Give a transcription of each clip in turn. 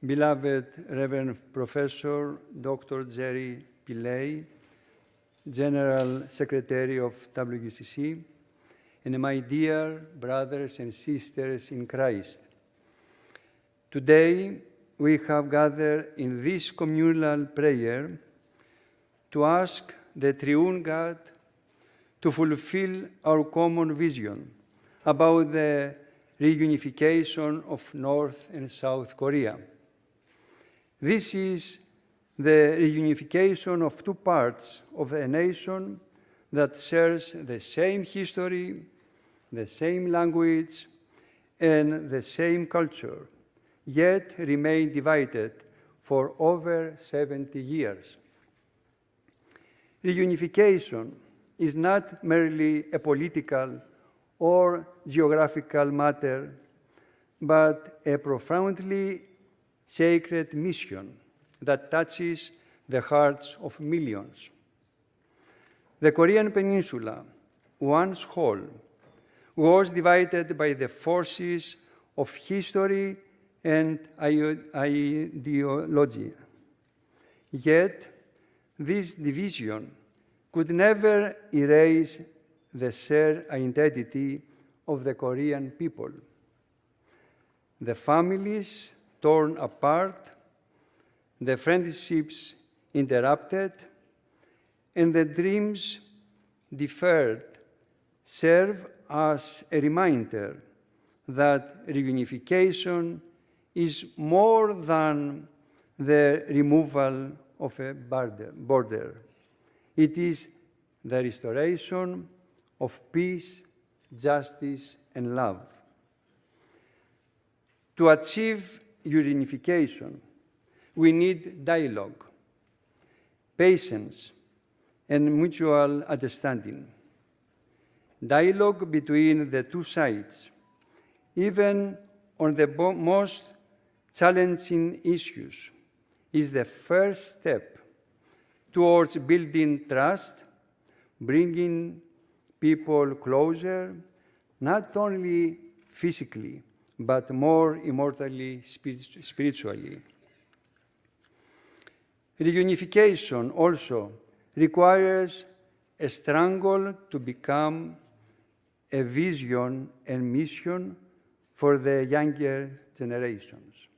beloved Reverend Professor Dr. Jerry Pillay, General Secretary of WCC, and my dear brothers and sisters in Christ. Today, we have gathered in this communal prayer to ask the Triune God to fulfill our common vision about the reunification of North and South Korea. This is the reunification of two parts of a nation that shares the same history, the same language, and the same culture, yet remain divided for over 70 years. Reunification is not merely a political or geographical matter, but a profoundly sacred mission that touches the hearts of millions. The Korean Peninsula, once whole, was divided by the forces of history and ideology. Yet, this division could never erase the shared identity of the Korean people. The families torn apart, the friendships interrupted, and the dreams deferred serve as a reminder that reunification is more than the removal of a border. It is the restoration of peace, justice, and love. To achieve reunification, we need dialogue, patience, and mutual understanding. Dialogue between the two sides, even on the most challenging issues, is the first step towards building trust, bringing people closer, not only physically, but more immortally, spiritually. Reunification also requires a struggle to become a vision and mission for the younger generations.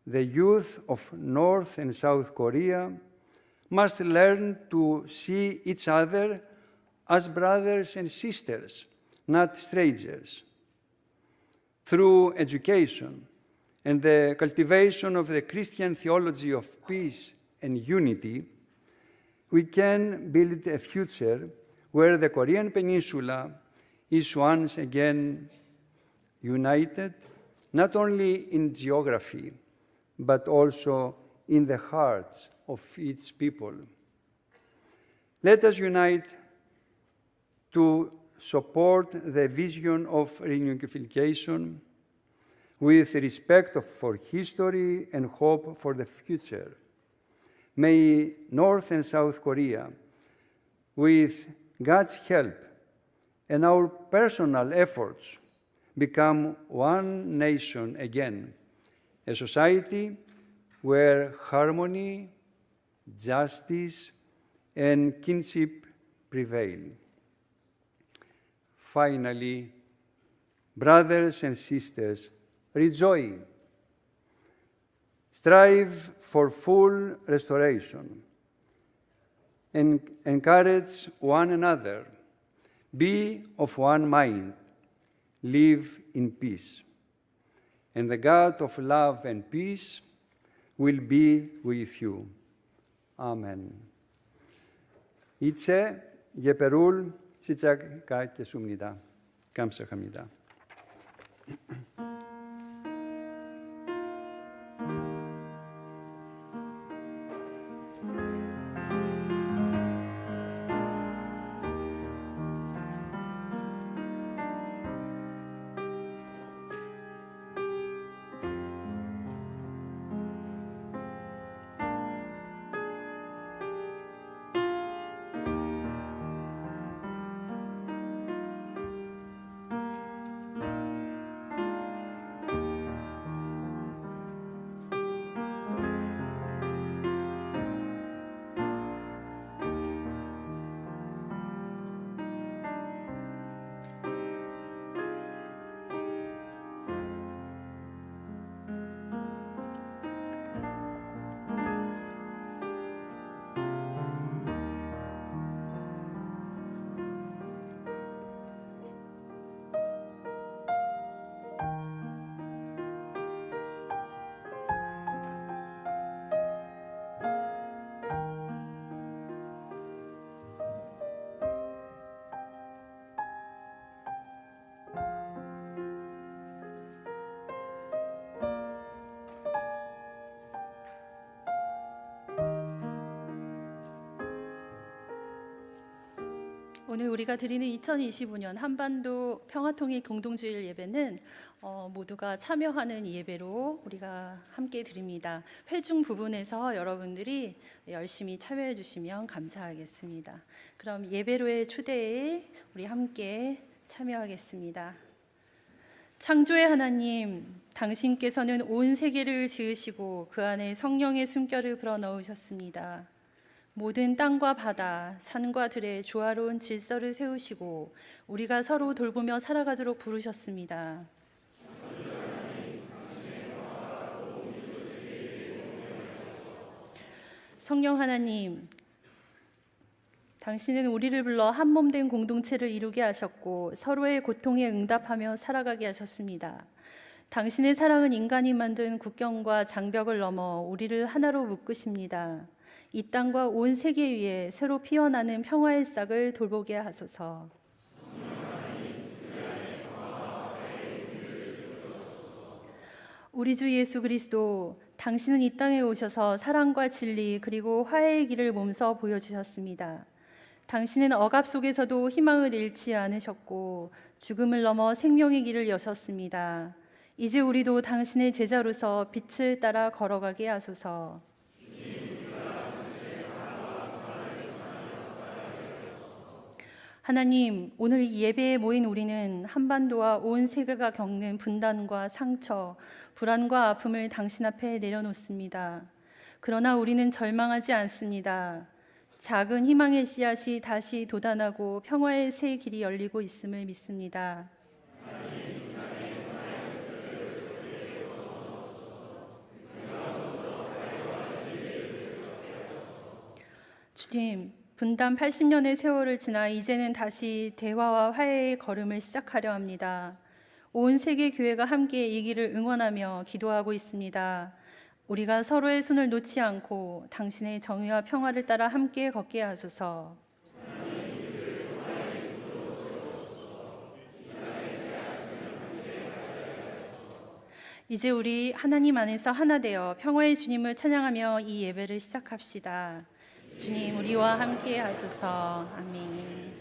The youth of North and South Korea must learn to see each other as brothers and sisters, not strangers. Through education and the cultivation of the Christian theology of peace and unity, we can build a future where the Korean Peninsula is once again united, not only in geography, but also in the hearts of its people. Let us unite to support the vision of reunification with respect for history and hope for the future. May North and South Korea, with God's help and our personal efforts, become one nation again, a society where harmony, justice, and kinship prevail. Finally, brothers and sisters, rejoice. Strive for full restoration and encourage one another. Be of one mind. Live in peace. And the God of love and peace will be with you. Amen. Itse Yeperul Sichaka Kesumnida. Kamsahamnida. 오늘 우리가 드리는 2025년 한반도 평화통일 공동주일 예배는 모두가 참여하는 예배로 우리가 함께 드립니다. 회중 부분에서 여러분들이 열심히 참여해 주시면 감사하겠습니다. 그럼 예배로의 초대에 우리 함께 참여하겠습니다. 창조의 하나님, 당신께서는 온 세계를 지으시고 그 안에 성령의 숨결을 불어넣으셨습니다. 모든 땅과 바다, 산과 들에 조화로운 질서를 세우시고 우리가 서로 돌보며 살아가도록 부르셨습니다. 성령 하나님, 당신은 우리를 불러 한 몸 된 공동체를 이루게 하셨고 서로의 고통에 응답하며 살아가게 하셨습니다. 당신의 사랑은 인간이 만든 국경과 장벽을 넘어 우리를 하나로 묶으십니다. 이 땅과 온 세계 위에 새로 피어나는 평화의 싹을 돌보게 하소서. 우리 주 예수 그리스도, 당신은 이 땅에 오셔서 사랑과 진리 그리고 화해의 길을 몸서 보여주셨습니다. 당신은 억압 속에서도 희망을 잃지 않으셨고 죽음을 넘어 생명의 길을 여셨습니다. 이제 우리도 당신의 제자로서 빛을 따라 걸어가게 하소서. 하나님, 오늘 이 예배에 모인 우리는 한반도와 온 세계가 겪는 분단과 상처, 불안과 아픔을 당신 앞에 내려놓습니다. 그러나 우리는 절망하지 않습니다. 작은 희망의 씨앗이 다시 돋아나고 평화의 새 길이 열리고 있음을 믿습니다. 주님, 분단 80년의 세월을 지나 이제는 다시 대화와 화해의 걸음을 시작하려 합니다. 온 세계 교회가 함께 이 길을 응원하며 기도하고 있습니다. 우리가 서로의 손을 놓지 않고 당신의 정의와 평화를 따라 함께 걷게 하소서. 이제 우리 하나님 안에서 하나 되어 평화의 주님을 찬양하며 이 예배를 시작합시다. 주님, 우리와 함께 하소서. 아멘.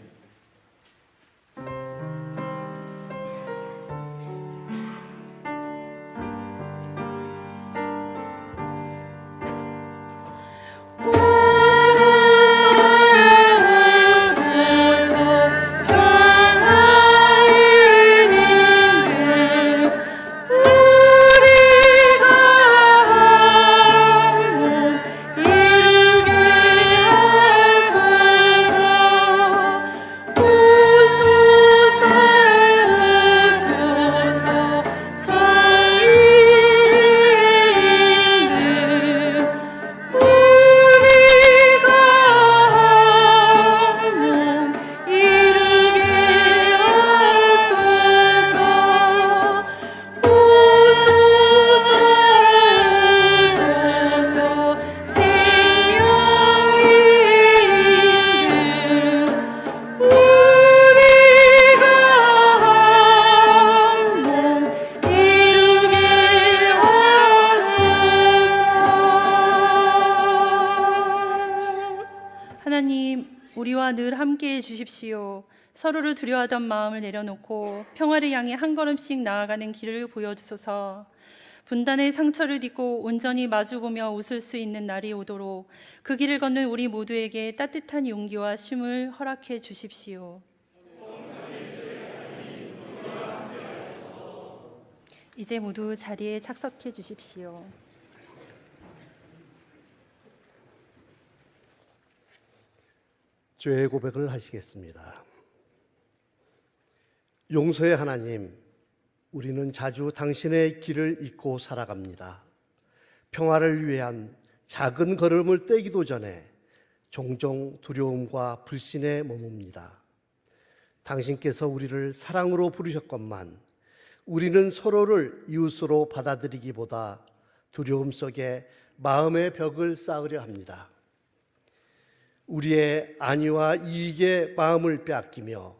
늘 함께해 주십시오. 서로를 두려워하던 마음을 내려놓고 평화를 향해 한 걸음씩 나아가는 길을 보여주소서. 분단의 상처를 딛고 온전히 마주보며 웃을 수 있는 날이 오도록 그 길을 걷는 우리 모두에게 따뜻한 용기와 쉼을 허락해 주십시오. 이제 모두 자리에 착석해 주십시오. 죄의 고백을 하시겠습니다. 용서의 하나님, 우리는 자주 당신의 길을 잊고 살아갑니다. 평화를 위한 작은 걸음을 떼기도 전에 종종 두려움과 불신에 머뭅니다. 당신께서 우리를 사랑으로 부르셨건만 우리는 서로를 이웃으로 받아들이기보다 두려움 속에 마음의 벽을 쌓으려 합니다. 우리의 안위와 이익에 마음을 빼앗기며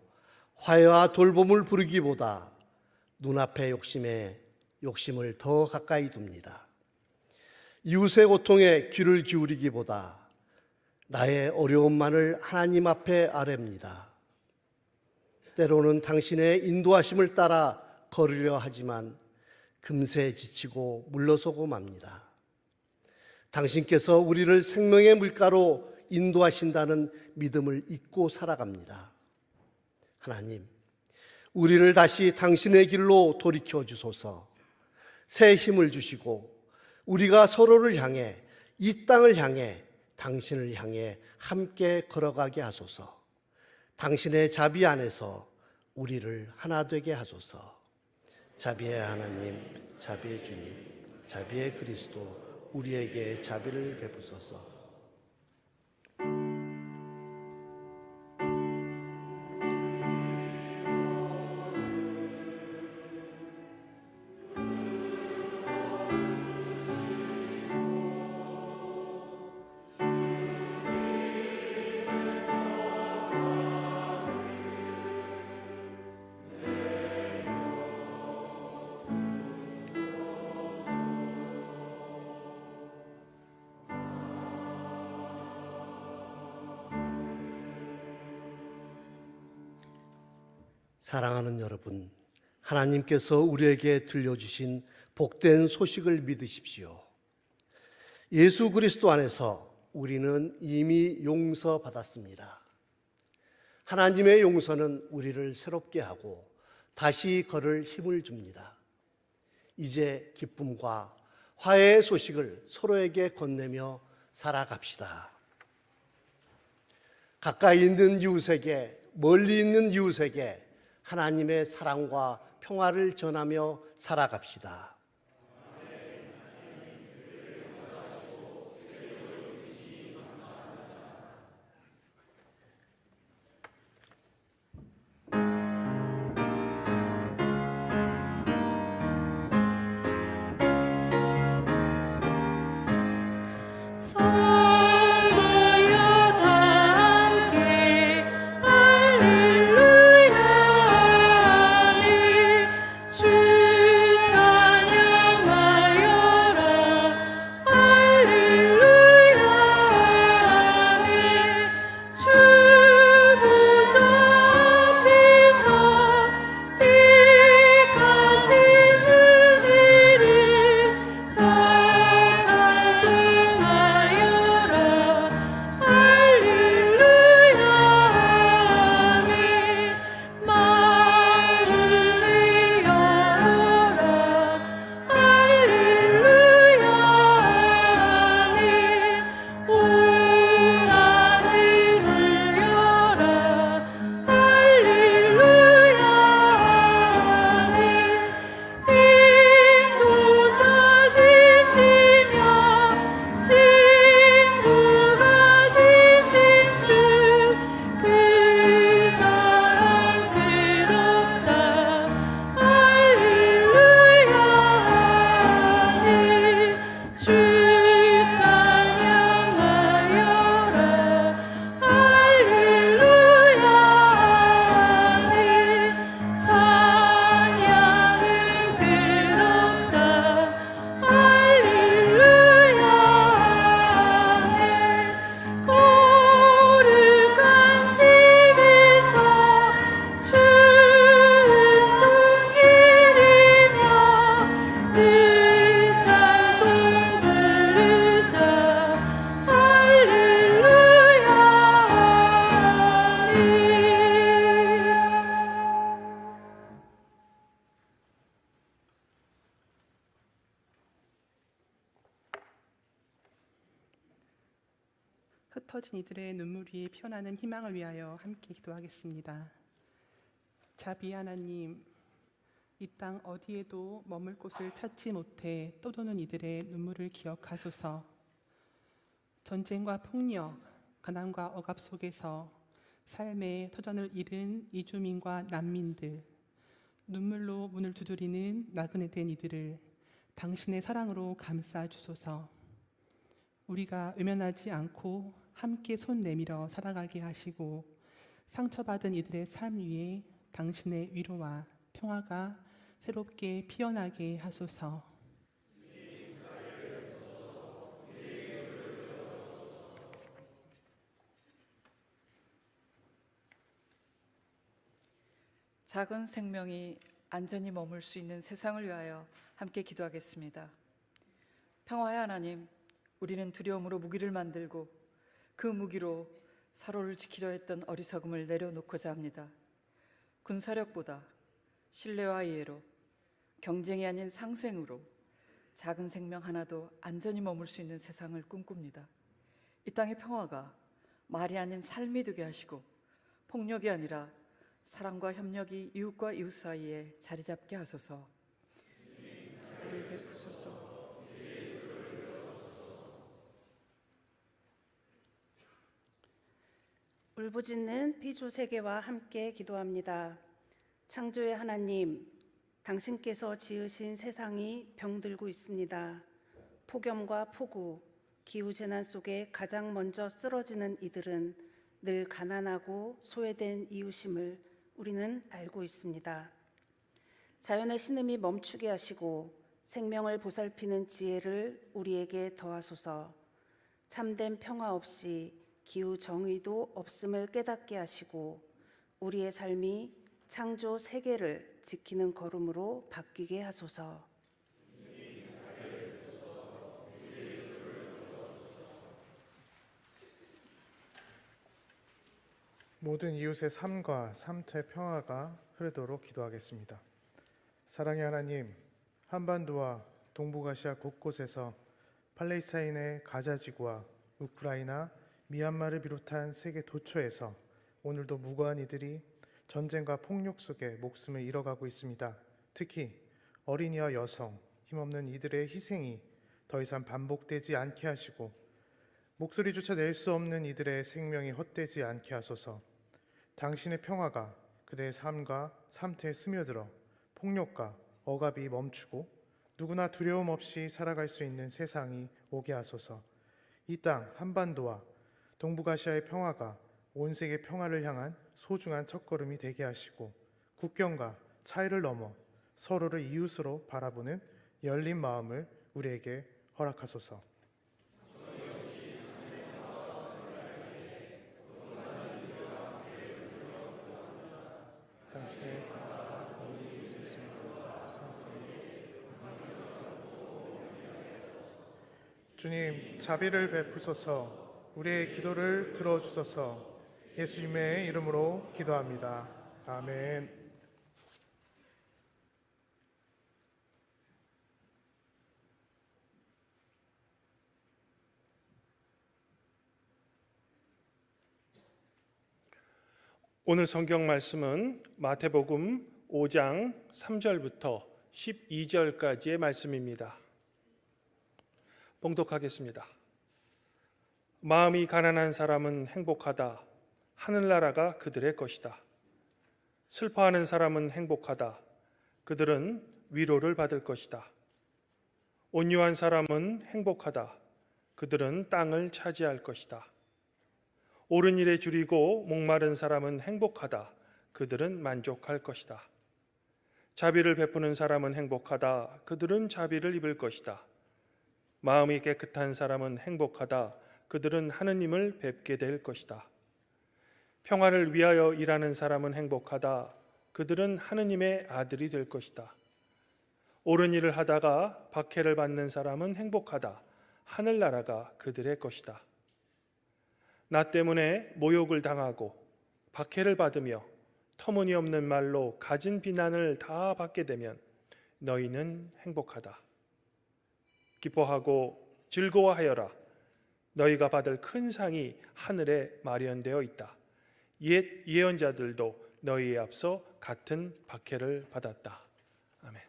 화해와 돌봄을 부르기보다 눈앞의 욕심을 더 가까이 둡니다. 이웃의 고통에 귀를 기울이기보다 나의 어려움만을 하나님 앞에 아뢰입니다. 때로는 당신의 인도하심을 따라 걸으려 하지만 금세 지치고 물러서고 맙니다. 당신께서 우리를 생명의 물가로 인도하신다는 믿음을 잊고 살아갑니다. 하나님, 우리를 다시 당신의 길로 돌이켜 주소서. 새 힘을 주시고 우리가 서로를 향해, 이 땅을 향해, 당신을 향해 함께 걸어가게 하소서. 당신의 자비 안에서 우리를 하나 되게 하소서. 자비의 하나님, 자비의 주님, 자비의 그리스도, 우리에게 자비를 베푸소서. 사랑하는 여러분, 하나님께서 우리에게 들려주신 복된 소식을 믿으십시오. 예수 그리스도 안에서 우리는 이미 용서받았습니다. 하나님의 용서는 우리를 새롭게 하고 다시 걸을 힘을 줍니다. 이제 기쁨과 화해의 소식을 서로에게 건네며 살아갑시다. 가까이 있는 이웃에게, 멀리 있는 이웃에게 하나님의 사랑과 평화를 전하며 살아갑시다. 흩어진 이들의 눈물 위에 피어나는 희망을 위하여 함께 기도하겠습니다. 자비 하나님, 이 땅 어디에도 머물 곳을 찾지 못해 떠도는 이들의 눈물을 기억하소서. 전쟁과 폭력, 가난과 억압 속에서 삶의 터전을 잃은 이주민과 난민들, 눈물로 문을 두드리는 나그네 된 이들을 당신의 사랑으로 감싸 주소서. 우리가 외면하지 않고 함께 손 내밀어 살아가게 하시고 상처받은 이들의 삶 위에 당신의 위로와 평화가 새롭게 피어나게 하소서. 작은 생명이 안전히 머물 수 있는 세상을 위하여 함께 기도하겠습니다. 평화의 하나님, 우리는 두려움으로 무기를 만들고 그 무기로 서로를 지키려 했던 어리석음을 내려놓고자 합니다. 군사력보다 신뢰와 이해로, 경쟁이 아닌 상생으로 작은 생명 하나도 안전히 머물 수 있는 세상을 꿈꿉니다. 이 땅의 평화가 말이 아닌 삶이 되게 하시고 폭력이 아니라 사랑과 협력이 이웃과 이웃 사이에 자리 잡게 하소서. 자비를 베푸소서. 울부짖는 피조 세계와 함께 기도합니다. 창조의 하나님, 당신께서 지으신 세상이 병들고 있습니다. 폭염과 폭우, 기후재난 속에 가장 먼저 쓰러지는 이들은 늘 가난하고 소외된 이웃임을 우리는 알고 있습니다. 자연의 신음이 멈추게 하시고 생명을 보살피는 지혜를 우리에게 더하소서. 참된 평화 없이 기후 정의도 없음을 깨닫게 하시고 우리의 삶이 창조 세계를 지키는 걸음으로 바뀌게 하소서. 모든 이웃의 삶과 삶의 평화가 흐르도록 기도하겠습니다. 사랑의 하나님, 한반도와 동북아시아 곳곳에서 팔레스타인의 가자지구와 우크라이나, 미얀마를 비롯한 세계 도처에서 오늘도 무고한 이들이 전쟁과 폭력 속에 목숨을 잃어가고 있습니다. 특히 어린이와 여성, 힘없는 이들의 희생이 더 이상 반복되지 않게 하시고 목소리조차 낼 수 없는 이들의 생명이 헛되지 않게 하소서. 당신의 평화가 그들의 삶과 삶터에 스며들어 폭력과 억압이 멈추고 누구나 두려움 없이 살아갈 수 있는 세상이 오게 하소서. 이 땅 한반도와 동북아시아의 평화가 온 세계 평화를 향한 소중한 첫걸음이 되게 하시고 국경과 차이를 넘어 서로를 이웃으로 바라보는 열린 마음을 우리에게 허락하소서. 주님, 자비를 베푸소서. 우리의 기도를 들어주소서. 예수님의 이름으로 기도합니다. 아멘. 오늘 성경 말씀은 마태복음 5장 3절부터 12절까지의 말씀입니다. 봉독하겠습니다. 마음이 가난한 사람은 행복하다. 하늘나라가 그들의 것이다. 슬퍼하는 사람은 행복하다. 그들은 위로를 받을 것이다. 온유한 사람은 행복하다. 그들은 땅을 차지할 것이다. 옳은 일에 줄이고 목마른 사람은 행복하다. 그들은 만족할 것이다. 자비를 베푸는 사람은 행복하다. 그들은 자비를 입을 것이다. 마음이 깨끗한 사람은 행복하다. 그들은 하느님을 뵙게 될 것이다. 평화를 위하여 일하는 사람은 행복하다. 그들은 하느님의 아들이 될 것이다. 옳은 일을 하다가 박해를 받는 사람은 행복하다. 하늘나라가 그들의 것이다. 나 때문에 모욕을 당하고 박해를 받으며 터무니없는 말로 갖은 비난을 다 받게 되면 너희는 행복하다. 기뻐하고 즐거워하여라. 너희가 받을 큰 상이 하늘에 마련되어 있다. 옛 예언자들도 너희에 앞서 같은 박해를 받았다. 아멘.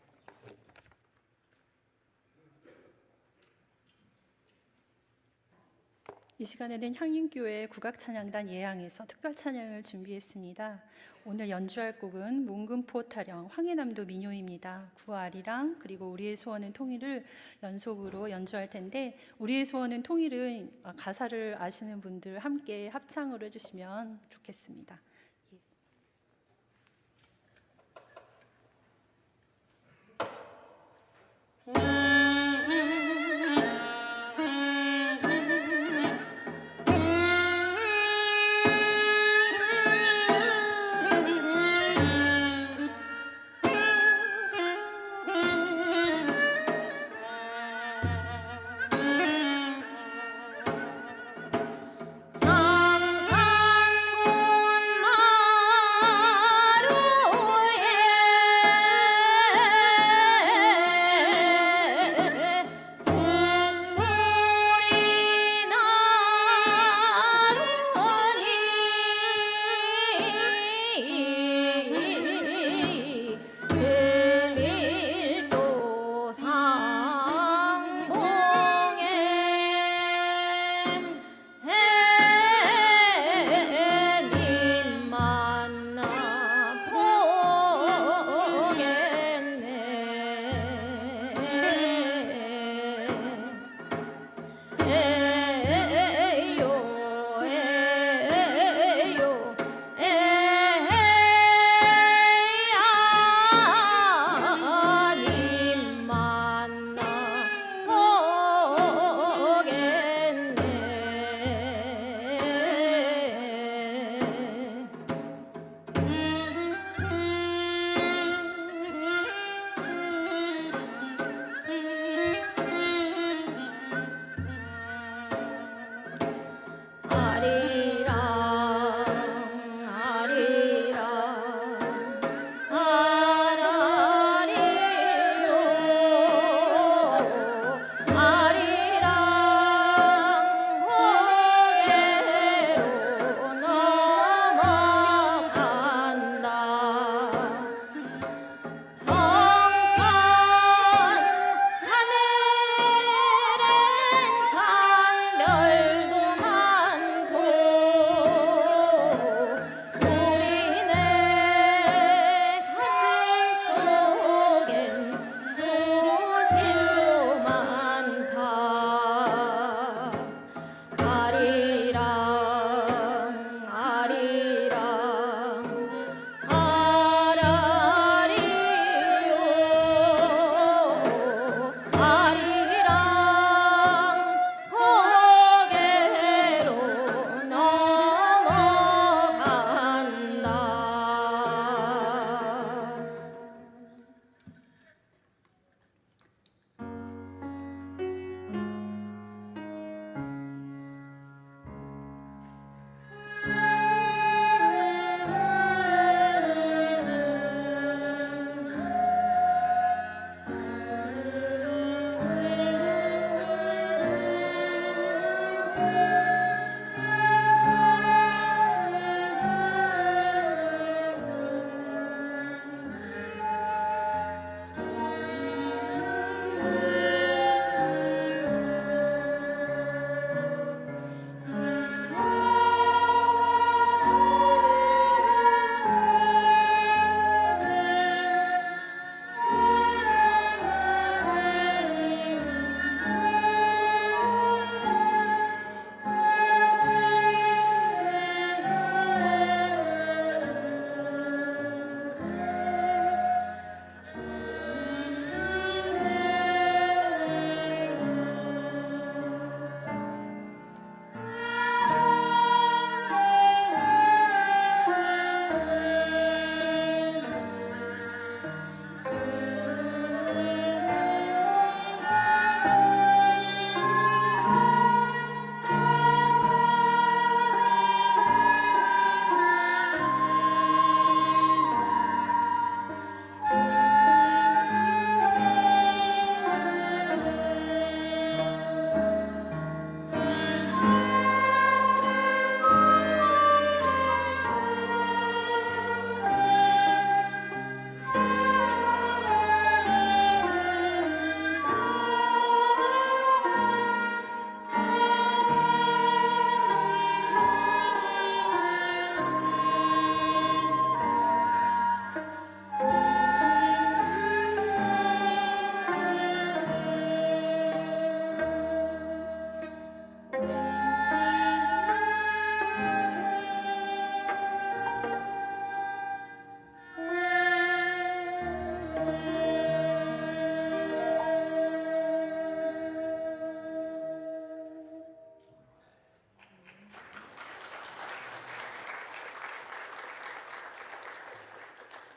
이 시간에는 향인교회 국악찬양단 예향에서 특별 찬양을 준비했습니다. 오늘 연주할 곡은 몽금포 타령 황해남도 민요입니다. 구아리랑 그리고 우리의 소원은 통일을 연속으로 연주할 텐데 우리의 소원은 통일은 가사를 아시는 분들 함께 합창으로 해주시면 좋겠습니다.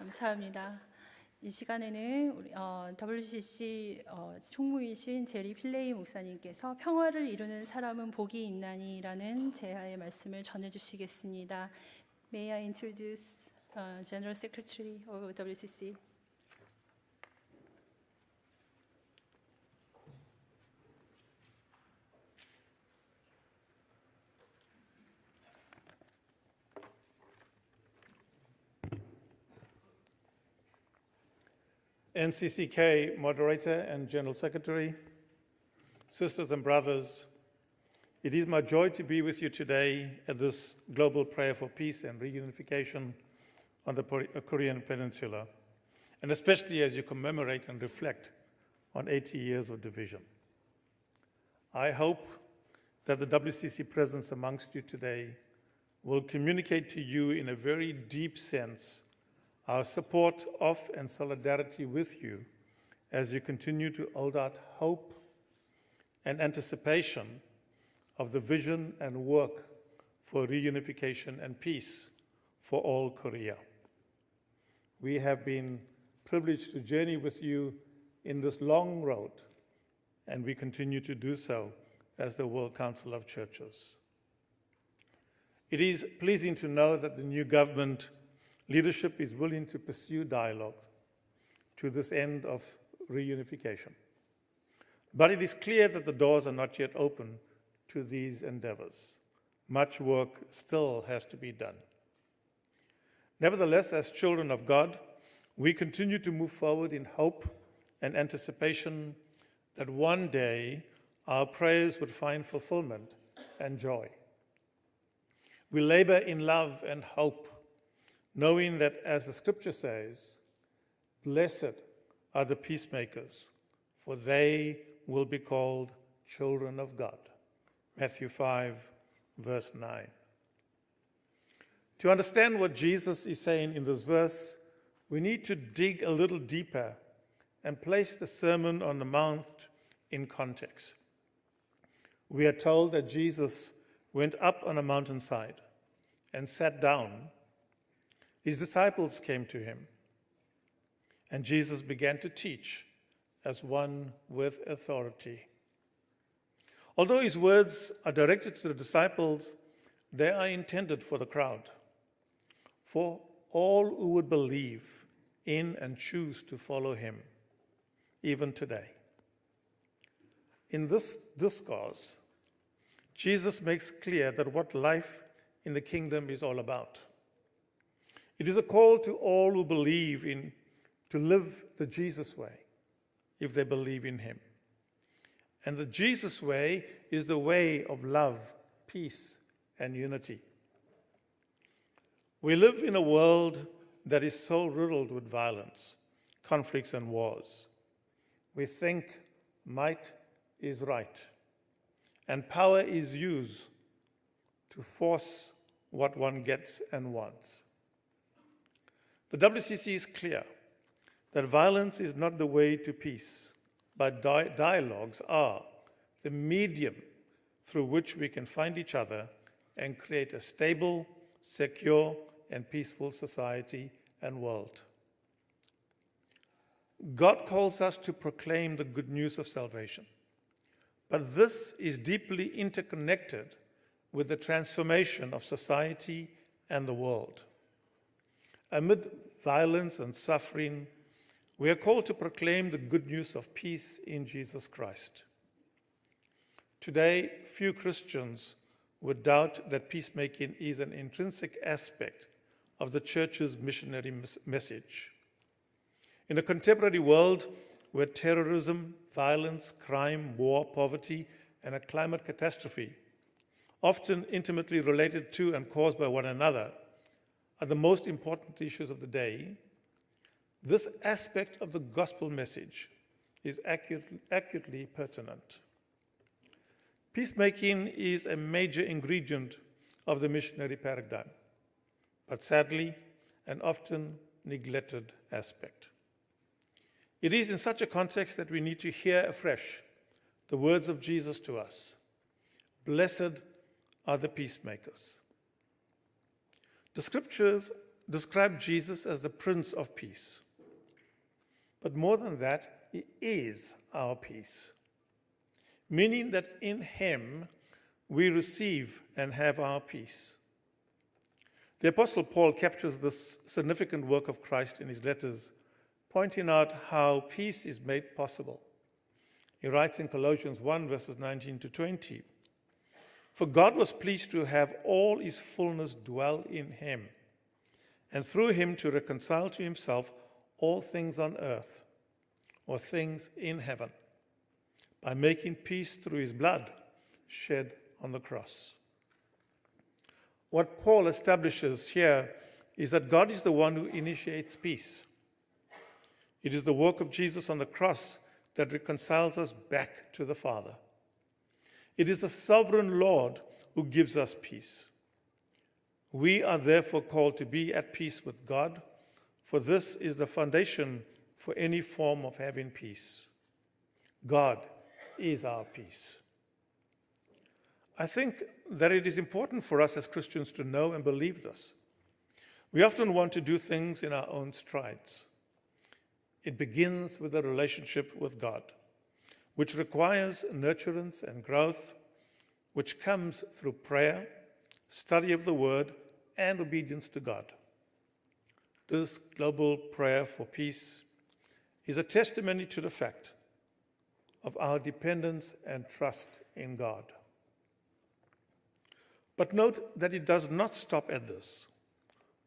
감사합니다. 이 시간에는 우리, WCC 총무이신 제리 필레이 목사님께서 평화를 이루는 사람은 복이 있나니라는 제하의 말씀을 전해주시겠습니다. May I introduce General Secretary of WCC? NCCK Moderator and General Secretary, sisters and brothers, it is my joy to be with you today at this global prayer for peace and reunification on the Korean Peninsula, and especially as you commemorate and reflect on 80 years of division. I hope that the WCC presence amongst you today will communicate to you in a very deep sense our support of and solidarity with you as you continue to hold out hope and anticipation of the vision and work for reunification and peace for all Korea. We have been privileged to journey with you in this long road, and we continue to do so as the World Council of Churches. It is pleasing to know that the new government leadership is willing to pursue dialogue to this end of reunification. But it is clear that the doors are not yet open to these endeavors. Much work still has to be done. Nevertheless, as children of God, we continue to move forward in hope and anticipation that one day our prayers would find fulfillment and joy. We labor in love and hope, knowing that, as the scripture says, blessed are the peacemakers, for they will be called children of God. Matthew 5, verse 9. To understand what Jesus is saying in this verse, we need to dig a little deeper and place the Sermon on the Mount in context. We are told that Jesus went up on a mountainside and sat down. His disciples came to him, and Jesus began to teach as one with authority. Although his words are directed to the disciples, they are intended for the crowd, for all who would believe in and choose to follow him, even today. In this discourse, Jesus makes clear that what life in the kingdom is all about. It is a call to all who believe in to live the Jesus way, if they believe in him. And the Jesus way is the way of love, peace, and unity. We live in a world that is so riddled with violence, conflicts, and wars. We think might is right, and power is used to force what one gets and wants. The WCC is clear that violence is not the way to peace, but dialogues are the medium through which we can find each other and create a stable, secure, and peaceful society and world. God calls us to proclaim the good news of salvation, but this is deeply interconnected with the transformation of society and the world. Amid violence and suffering, we are called to proclaim the good news of peace in Jesus Christ. Today, few Christians would doubt that peacemaking is an intrinsic aspect of the Church's missionary message. In a contemporary world where terrorism, violence, crime, war, poverty, and a climate catastrophe, often intimately related to and caused by one another, are the most important issues of the day, this aspect of the gospel message is accurately pertinent. Peacemaking is a major ingredient of the missionary paradigm, but sadly, an often neglected aspect. It is in such a context that we need to hear afresh the words of Jesus to us. Blessed are the peacemakers. The scriptures describe Jesus as the Prince of Peace. But more than that, he is our peace, meaning that in him we receive and have our peace. The Apostle Paul captures this significant work of Christ in his letters, pointing out how peace is made possible. He writes in Colossians 1, verses 19 to 20, "For God was pleased to have all his fullness dwell in him, and through him to reconcile to himself all things on earth, or things in heaven, by making peace through his blood shed on the cross." What Paul establishes here is that God is the one who initiates peace. It is the work of Jesus on the cross that reconciles us back to the Father. It is the sovereign Lord who gives us peace. We are therefore called to be at peace with God, for this is the foundation for any form of having peace. God is our peace. I think that it is important for us as Christians to know and believe this. We often want to do things in our own strides. It begins with a relationship with God, which requires nurturance and growth, which comes through prayer, study of the Word, and obedience to God. This global prayer for peace is a testimony to the fact of our dependence and trust in God. But note that it does not stop at this.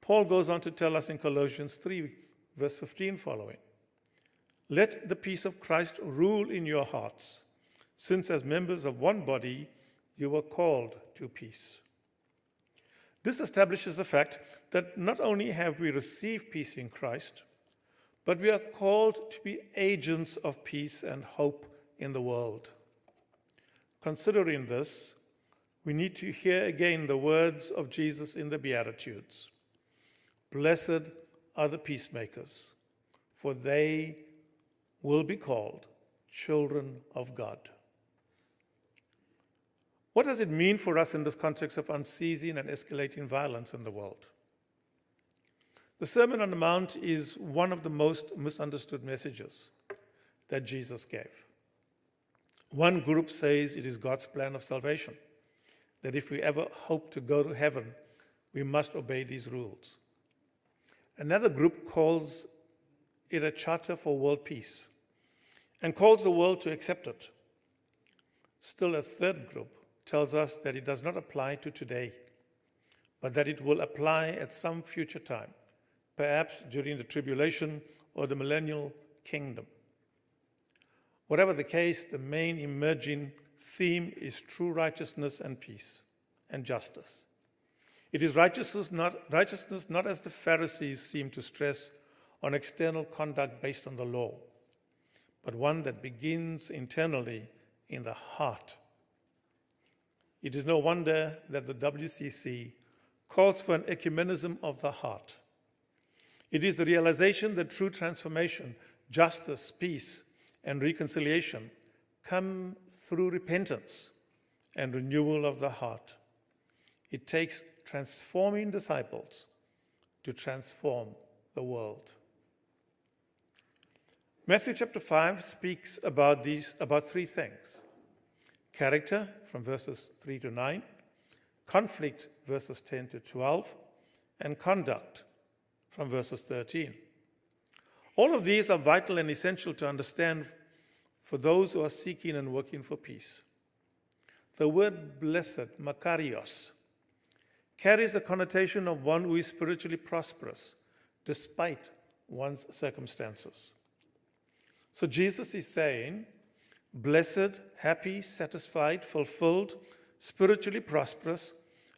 Paul goes on to tell us in Colossians 3, verse 15 following, "Let the peace of Christ rule in your hearts, since as members of one body you were called to peace." This establishes the fact that not only have we received peace in Christ, but we are called to be agents of peace and hope in the world. Considering this, we need to hear again the words of Jesus in the Beatitudes. "Blessed are the peacemakers, for they will be called children of God." What does it mean for us in this context of unceasing and escalating violence in the world? The Sermon on the Mount is one of the most misunderstood messages that Jesus gave. One group says it is God's plan of salvation, that if we ever hope to go to heaven, we must obey these rules. Another group calls it a charter for world peace and calls the world to accept it. Still, a third group tells us that it does not apply to today, but that it will apply at some future time, perhaps during the tribulation or the millennial kingdom. Whatever the case, the main emerging theme is true righteousness and peace and justice. It is righteousness not as the Pharisees seem to stress on external conduct based on the law, but one that begins internally in the heart. It is no wonder that the WCC calls for an ecumenism of the heart. It is the realization that true transformation, justice, peace, and reconciliation come through repentance and renewal of the heart. It takes transforming disciples to transform the world. Matthew chapter 5 speaks about three things: character from verses 3 to 9, conflict verses 10 to 12, and conduct from verses 13. All of these are vital and essential to understand for those who are seeking and working for peace. The word blessed, makarios, carries the connotation of one who is spiritually prosperous despite one's circumstances. So Jesus is saying, blessed, happy, satisfied, fulfilled, spiritually prosperous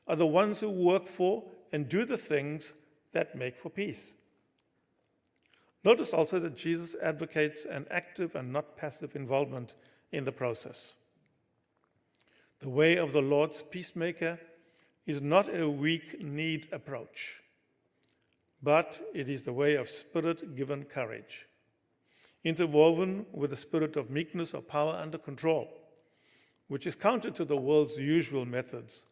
are the ones who work for and do the things that make for peace. Notice also that Jesus advocates an active and not passive involvement in the process. The way of the Lord's peacemaker is not a weak-need approach, but it is the way of Spirit-given courage, interwoven with the spirit of meekness or power under control, which is counter to the world's usual methods,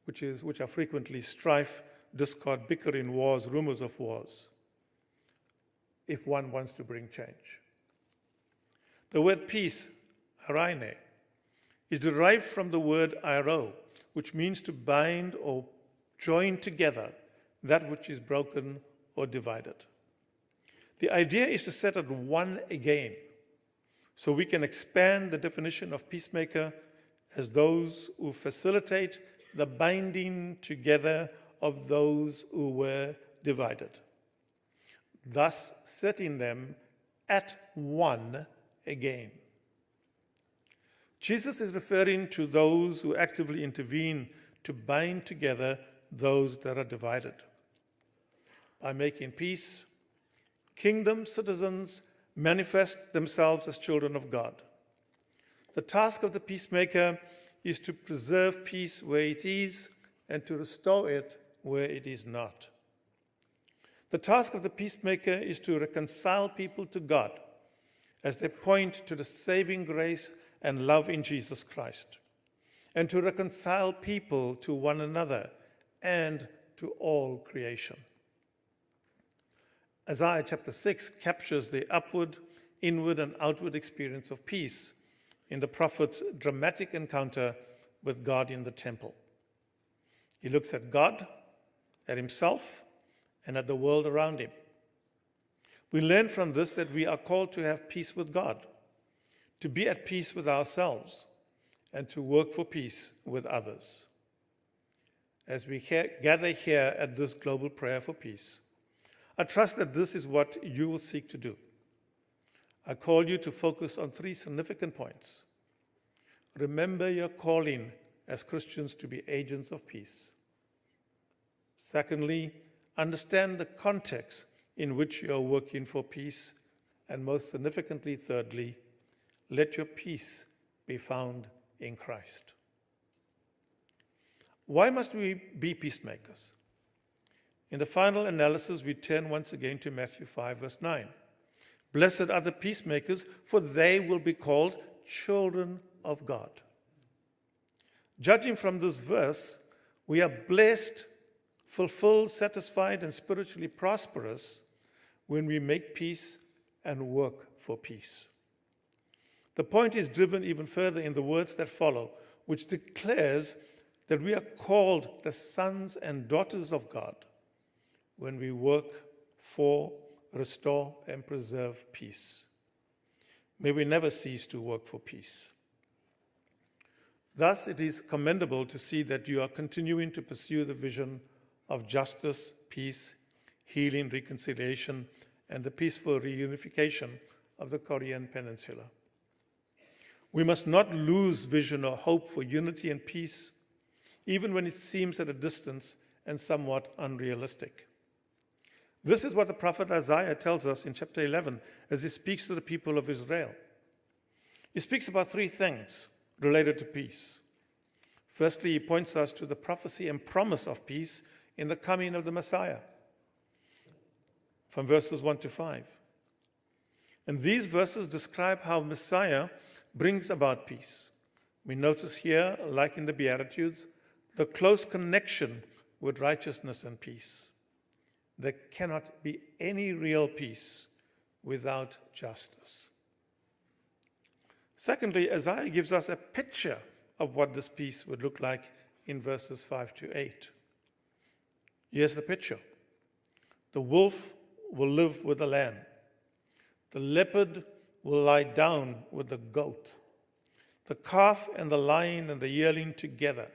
which are frequently strife, discord, bickering, wars, rumors of wars, if one wants to bring change. The word peace, eirene, is derived from the word eiro, which means to bind or join together that which is broken or divided. The idea is to set at one again, so we can expand the definition of peacemaker as those who facilitate the binding together of those who were divided, thus setting them at one again. Jesus is referring to those who actively intervene to bind together those that are divided. By making peace, kingdom citizens manifest themselves as children of God. The task of the peacemaker is to preserve peace where it is and to restore it where it is not. The task of the peacemaker is to reconcile people to God as they point to the saving grace and love in Jesus Christ, and to reconcile people to one another and to all creation. Isaiah chapter 6 captures the upward, inward, and outward experience of peace in the prophet's dramatic encounter with God in the temple. He looks at God, at himself, and at the world around him. We learn from this that we are called to have peace with God, to be at peace with ourselves, and to work for peace with others. As we gather here at this global prayer for peace, I trust that this is what you will seek to do. I call you to focus on three significant points. Remember your calling as Christians to be agents of peace. Secondly, understand the context in which you are working for peace. And most significantly, thirdly, let your peace be found in Christ. Why must we be peacemakers? In the final analysis, we turn once again to Matthew 5, verse 9. Blessed are the peacemakers, for they will be called children of God. Judging from this verse, we are blessed, fulfilled, satisfied, and spiritually prosperous when we make peace and work for peace. The point is driven even further in the words that follow, which declares that we are called the sons and daughters of God when we work for, restore, and preserve peace. May we never cease to work for peace. Thus, it is commendable to see that you are continuing to pursue the vision of justice, peace, healing, reconciliation, and the peaceful reunification of the Korean Peninsula. We must not lose vision or hope for unity and peace, even when it seems at a distance and somewhat unrealistic. This is what the prophet Isaiah tells us in chapter 11 as he speaks to the people of Israel. He speaks about three things related to peace. Firstly, he points us to the prophecy and promise of peace in the coming of the Messiah, from verses 1 to 5. And these verses describe how Messiah brings about peace. We notice here, like in the Beatitudes, the close connection with righteousness and peace. There cannot be any real peace without justice. Secondly, Isaiah gives us a picture of what this peace would look like in verses 5 to 8. Here's the picture. The wolf will live with the lamb. The leopard will lie down with the goat. The calf and the lion and the yearling together,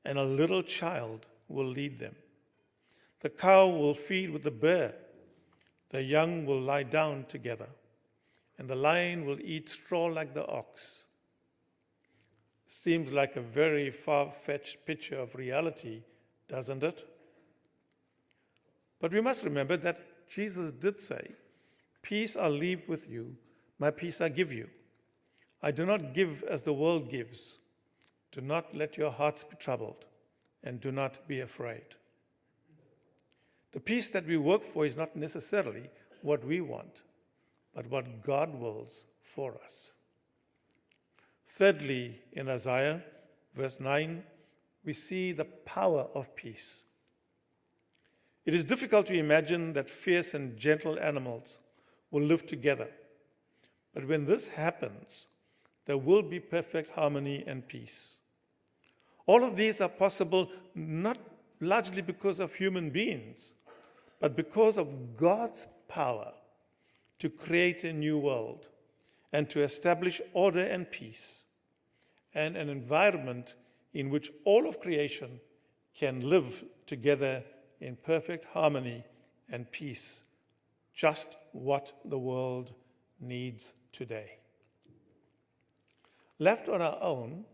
and a little child will lead them. The cow will feed with the bear. The young will lie down together, and the lion will eat straw like the ox. Seems like a very far-fetched picture of reality, doesn't it? But we must remember that Jesus did say, "Peace I leave with you, my peace I give you. I do not give as the world gives. Do not let your hearts be troubled, and do not be afraid." The peace that we work for is not necessarily what we want, but what God wills for us. Thirdly, in Isaiah, verse 9, we see the power of peace. It is difficult to imagine that fierce and gentle animals will live together. But when this happens, there will be perfect harmony and peace. All of these are possible not largely because of human beings, but because of God's power to create a new world and to establish order and peace, and an environment in which all of creation can live together in perfect harmony and peace, just what the world needs today. Left on our own,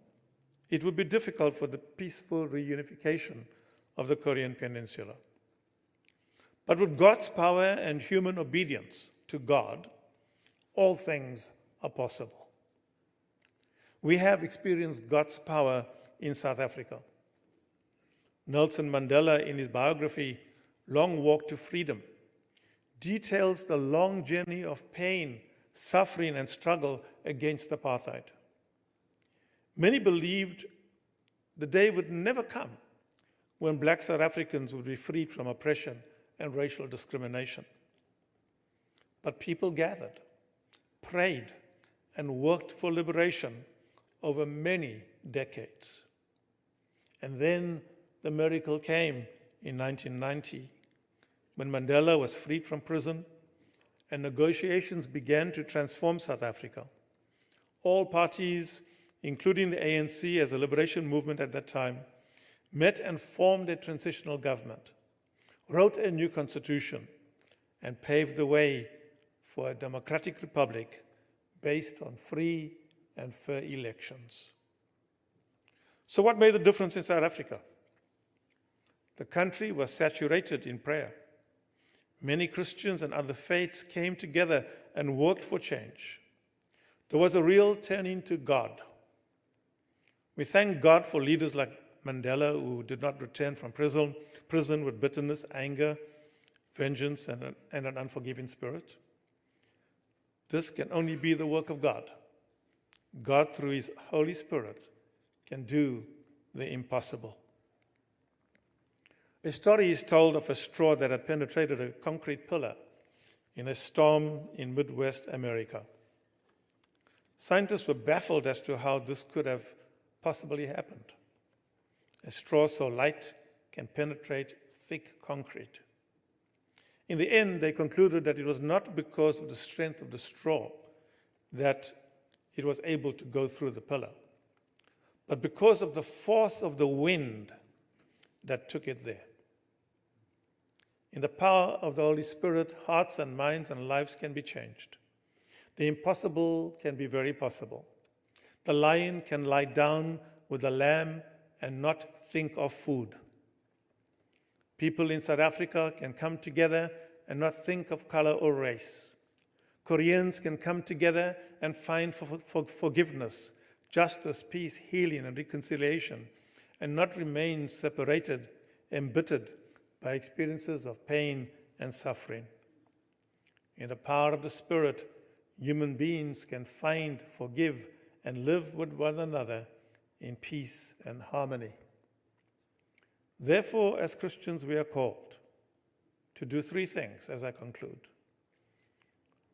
it would be difficult for the peaceful reunification of the Korean Peninsula. But with God's power and human obedience to God, all things are possible. We have experienced God's power in South Africa. Nelson Mandela, in his biography, Long Walk to Freedom, details the long journey of pain, suffering, and struggle against apartheid. Many believed the day would never come when Black South Africans would be freed from oppression and racial discrimination. But people gathered, prayed, and worked for liberation over many decades. And then the miracle came in 1990, when Mandela was freed from prison and negotiations began to transform South Africa. All parties, including the ANC as a liberation movement at that time, met and formed a transitional government, wrote a new constitution, and paved the way for a democratic republic based on free and fair elections. So what made the difference in South Africa? The country was saturated in prayer. Many Christians and other faiths came together and worked for change. There was a real turning to God. We thank God for leaders like Mandela, who did not return from prison with bitterness, anger, vengeance, and an unforgiving spirit. This can only be the work of God. God, through His Holy Spirit, can do the impossible. A story is told of a straw that had penetrated a concrete pillar in a storm in Midwest America. Scientists were baffled as to how this could have possibly happened. A straw so light can penetrate thick concrete. In the end, they concluded that it was not because of the strength of the straw that it was able to go through the pillar, but because of the force of the wind that took it there. In the power of the Holy Spirit, hearts and minds and lives can be changed. The impossible can be very possible. The lion can lie down with the lamb and not think of food. People in South Africa can come together and not think of color or race. Koreans can come together and find forgiveness, justice, peace, healing, and reconciliation, and not remain separated, embittered by experiences of pain and suffering. In the power of the Spirit, human beings can find, forgive, and live with one another in peace and harmony. Therefore, as Christians, we are called to do three things as I conclude.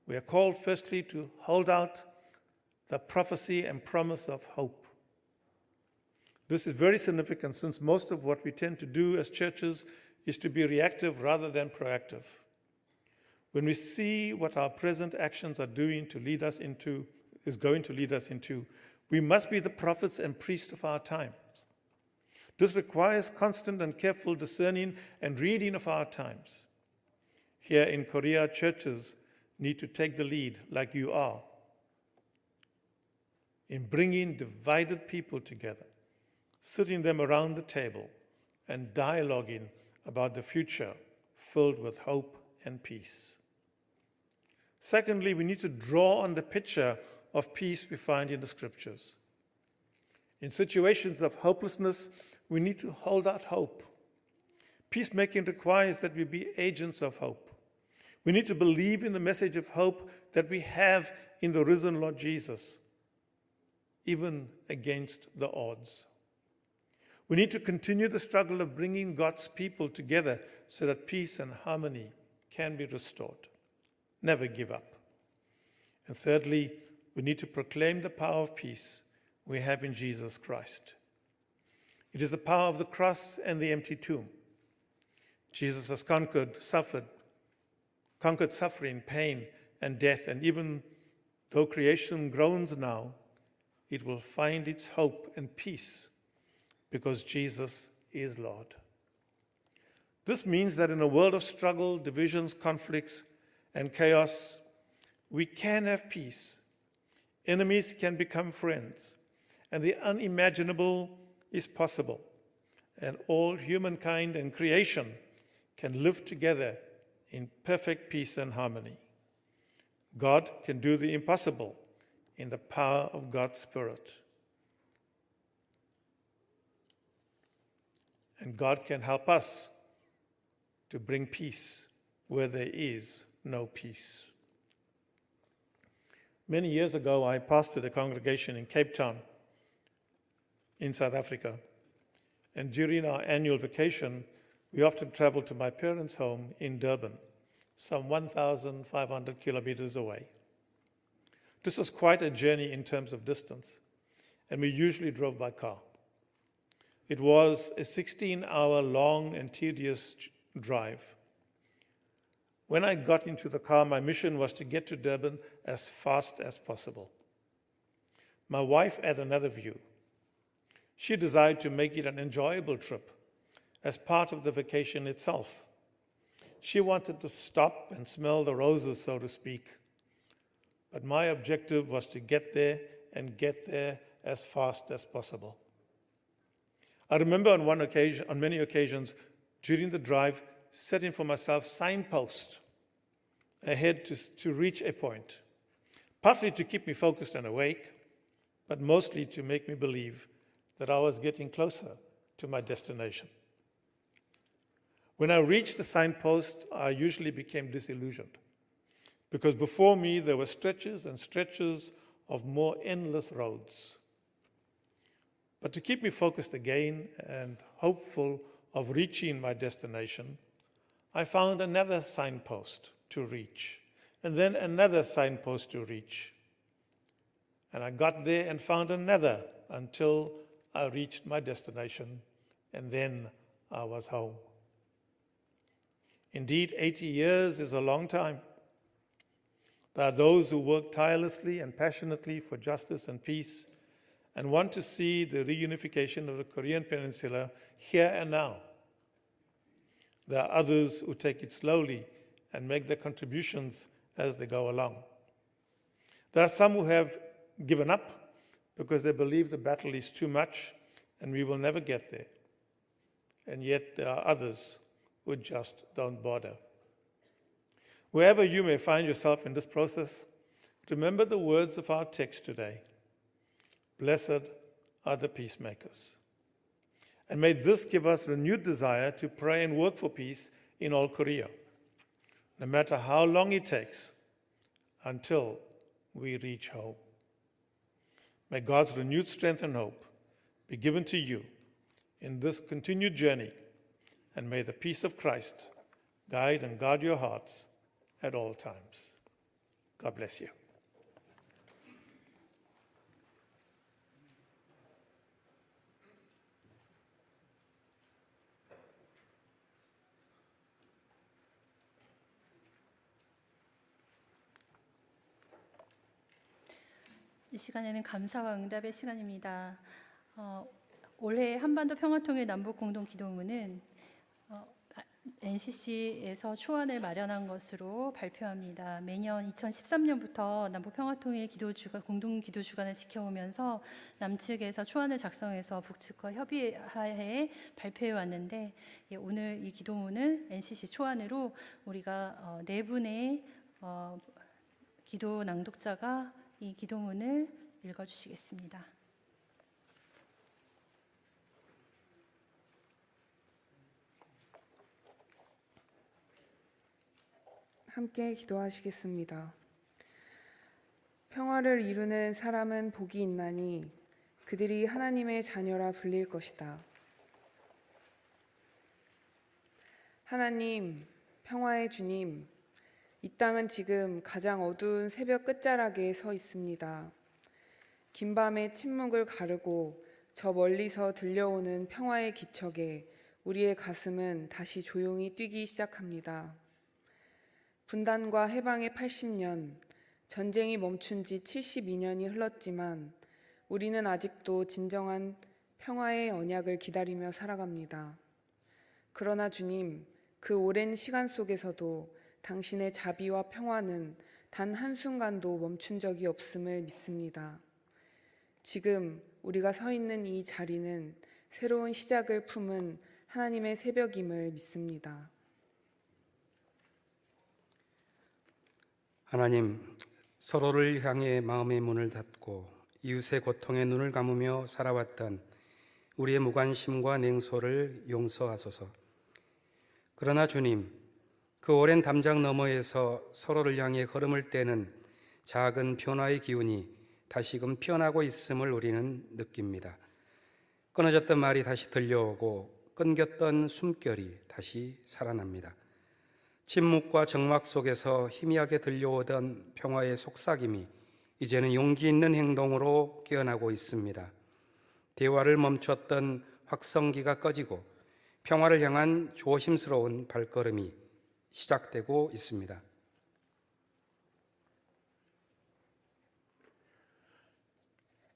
We are called, firstly, to hold out the prophecy and promise of hope. This is very significant, since most of what we tend to do as churches is to be reactive rather than proactive. When we see what our present actions are doing to lead us into, is going to lead us into, we must be the prophets and priests of our times. This requires constant and careful discerning and reading of our times. Here in Korea, churches need to take the lead, like you are, in bringing divided people together, sitting them around the table, and dialoguing about the future filled with hope and peace. Secondly, we need to draw on the picture of peace we find in the Scriptures. In situations of hopelessness, we need to hold out hope. Peacemaking requires that we be agents of hope. We need to believe in the message of hope that we have in the risen Lord Jesus, even against the odds. We need to continue the struggle of bringing God's people together so that peace and harmony can be restored. Never give up. And thirdly, we need to proclaim the power of peace we have in Jesus Christ. It is the power of the cross and the empty tomb. Jesus has conquered suffering, pain, and death, and even though creation groans now, it will find its hope and peace because Jesus is Lord. This means that in a world of struggle, divisions, conflicts, and chaos, we can have peace. Enemies can become friends, and the unimaginable is possible, and all humankind and creation can live together in perfect peace and harmony. God can do the impossible in the power of God's Spirit. And God can help us to bring peace where there is no peace. Many years ago, I pastored a congregation in Cape Town in South Africa. And during our annual vacation, we often traveled to my parents' home in Durban, some 1,500 kilometers away. This was quite a journey in terms of distance, and we usually drove by car. It was a 16-hour long and tedious drive. When I got into the car, my mission was to get to Durban as fast as possible. My wife had another view. She desired to make it an enjoyable trip as part of the vacation itself. She wanted to stop and smell the roses, so to speak. But my objective was to get there and get there as fast as possible. I remember on many occasions during the drive, setting for myself signposts ahead to reach a point, partly to keep me focused and awake, but mostly to make me believe that I was getting closer to my destination. When I reached the signpost, I usually became disillusioned, because before me there were stretches and stretches of more endless roads. But to keep me focused again and hopeful of reaching my destination, I found another signpost to reach, and then another signpost to reach. And I got there and found another until I reached my destination, and then I was home. Indeed, 80 years is a long time. There are those who work tirelessly and passionately for justice and peace and want to see the reunification of the Korean Peninsula here and now. There are others who take it slowly and make their contributions as they go along. There are some who have given up because they believe the battle is too much and we will never get there. And yet there are others who just don't bother. Wherever you may find yourself in this process, remember the words of our text today. Blessed are the peacemakers. And may this give us renewed desire to pray and work for peace in all Korea, no matter how long it takes until we reach home. May God's renewed strength and hope be given to you in this continued journey, and may the peace of Christ guide and guard your hearts at all times. God bless you. 이 시간에는 감사와 응답의 시간입니다. 올해 한반도 평화통일 남북공동기도문은 NCC에서 초안을 마련한 것으로 발표합니다. 매년 2013년부터 남북평화통일 공동기도주간을 지켜오면서 남측에서 초안을 작성해서 북측과 협의하에 발표해 왔는데, 오늘 이 기도문은 NCC 초안으로 우리가 네 분의 기도 낭독자가 이 기도문을 읽어주시겠습니다. 함께 기도하시겠습니다. 평화를 이루는 사람은 복이 있나니 그들이 하나님의 자녀라 불릴 것이다. 하나님, 평화의 주님, 이 땅은 지금 가장 어두운 새벽 끝자락에 서 있습니다. 긴 밤의 침묵을 가르고 저 멀리서 들려오는 평화의 기척에 우리의 가슴은 다시 조용히 뛰기 시작합니다. 분단과 해방의 80년, 전쟁이 멈춘 지 72년이 흘렀지만 우리는 아직도 진정한 평화의 언약을 기다리며 살아갑니다. 그러나 주님, 그 오랜 시간 속에서도 당신의 자비와 평화는 단 한순간도 멈춘 적이 없음을 믿습니다. 지금 우리가 서 있는 이 자리는 새로운 시작을 품은 하나님의 새벽임을 믿습니다. 하나님, 서로를 향해 마음의 문을 닫고 이웃의 고통에 눈을 감으며 살아왔던 우리의 무관심과 냉소를 용서하소서. 그러나 주님, 그 오랜 담장 너머에서 서로를 향해 걸음을 떼는 작은 변화의 기운이 다시금 피어나고 있음을 우리는 느낍니다. 끊어졌던 말이 다시 들려오고 끊겼던 숨결이 다시 살아납니다. 침묵과 적막 속에서 희미하게 들려오던 평화의 속삭임이 이제는 용기 있는 행동으로 깨어나고 있습니다. 대화를 멈췄던 확성기가 꺼지고 평화를 향한 조심스러운 발걸음이 시작되고 있습니다.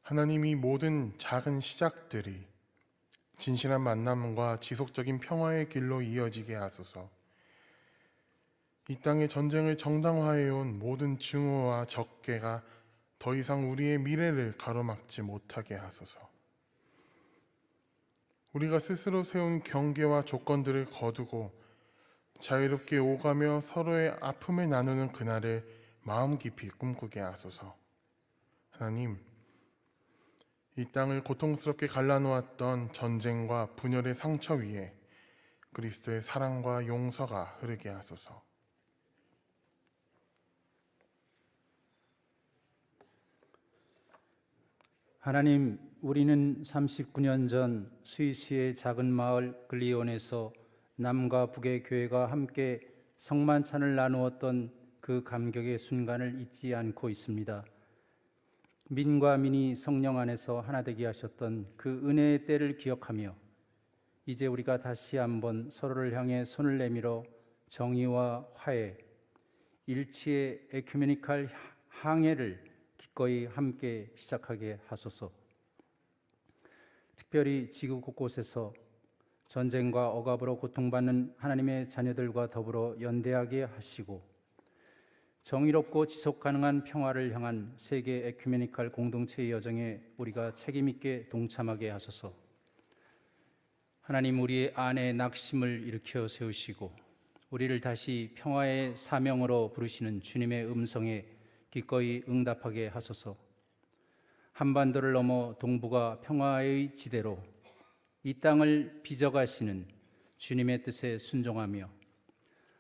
하나님이 모든 작은 시작들이 진실한 만남과 지속적인 평화의 길로 이어지게 하소서. 이 땅의 전쟁을 정당화해온 모든 증오와 적개가 더 이상 우리의 미래를 가로막지 못하게 하소서. 우리가 스스로 세운 경계와 조건들을 거두고 자유롭게 오가며 서로의 아픔을 나누는 그날을 마음 깊이 꿈꾸게 하소서. 하나님, 이 땅을 고통스럽게 갈라놓았던 전쟁과 분열의 상처 위에 그리스도의 사랑과 용서가 흐르게 하소서. 하나님, 우리는 39년 전 스위스의 작은 마을 글리온에서 남과 북의 교회가 함께 성만찬을 나누었던 그 감격의 순간을 잊지 않고 있습니다. 민과 민이 성령 안에서 하나 되게 하셨던 그 은혜의 때를 기억하며 이제 우리가 다시 한번 서로를 향해 손을 내밀어 정의와 화해, 일치의 에큐메니칼 항해를 기꺼이 함께 시작하게 하소서. 특별히 지구 곳곳에서 전쟁과 억압으로 고통받는 하나님의 자녀들과 더불어 연대하게 하시고 정의롭고 지속가능한 평화를 향한 세계 에큐메니칼 공동체의 여정에 우리가 책임있게 동참하게 하소서. 하나님, 우리의 안에 낙심을 일으켜 세우시고 우리를 다시 평화의 사명으로 부르시는 주님의 음성에 기꺼이 응답하게 하소서. 한반도를 넘어 동북아 평화의 지대로 이 땅을 빚어가시는 주님의 뜻에 순종하며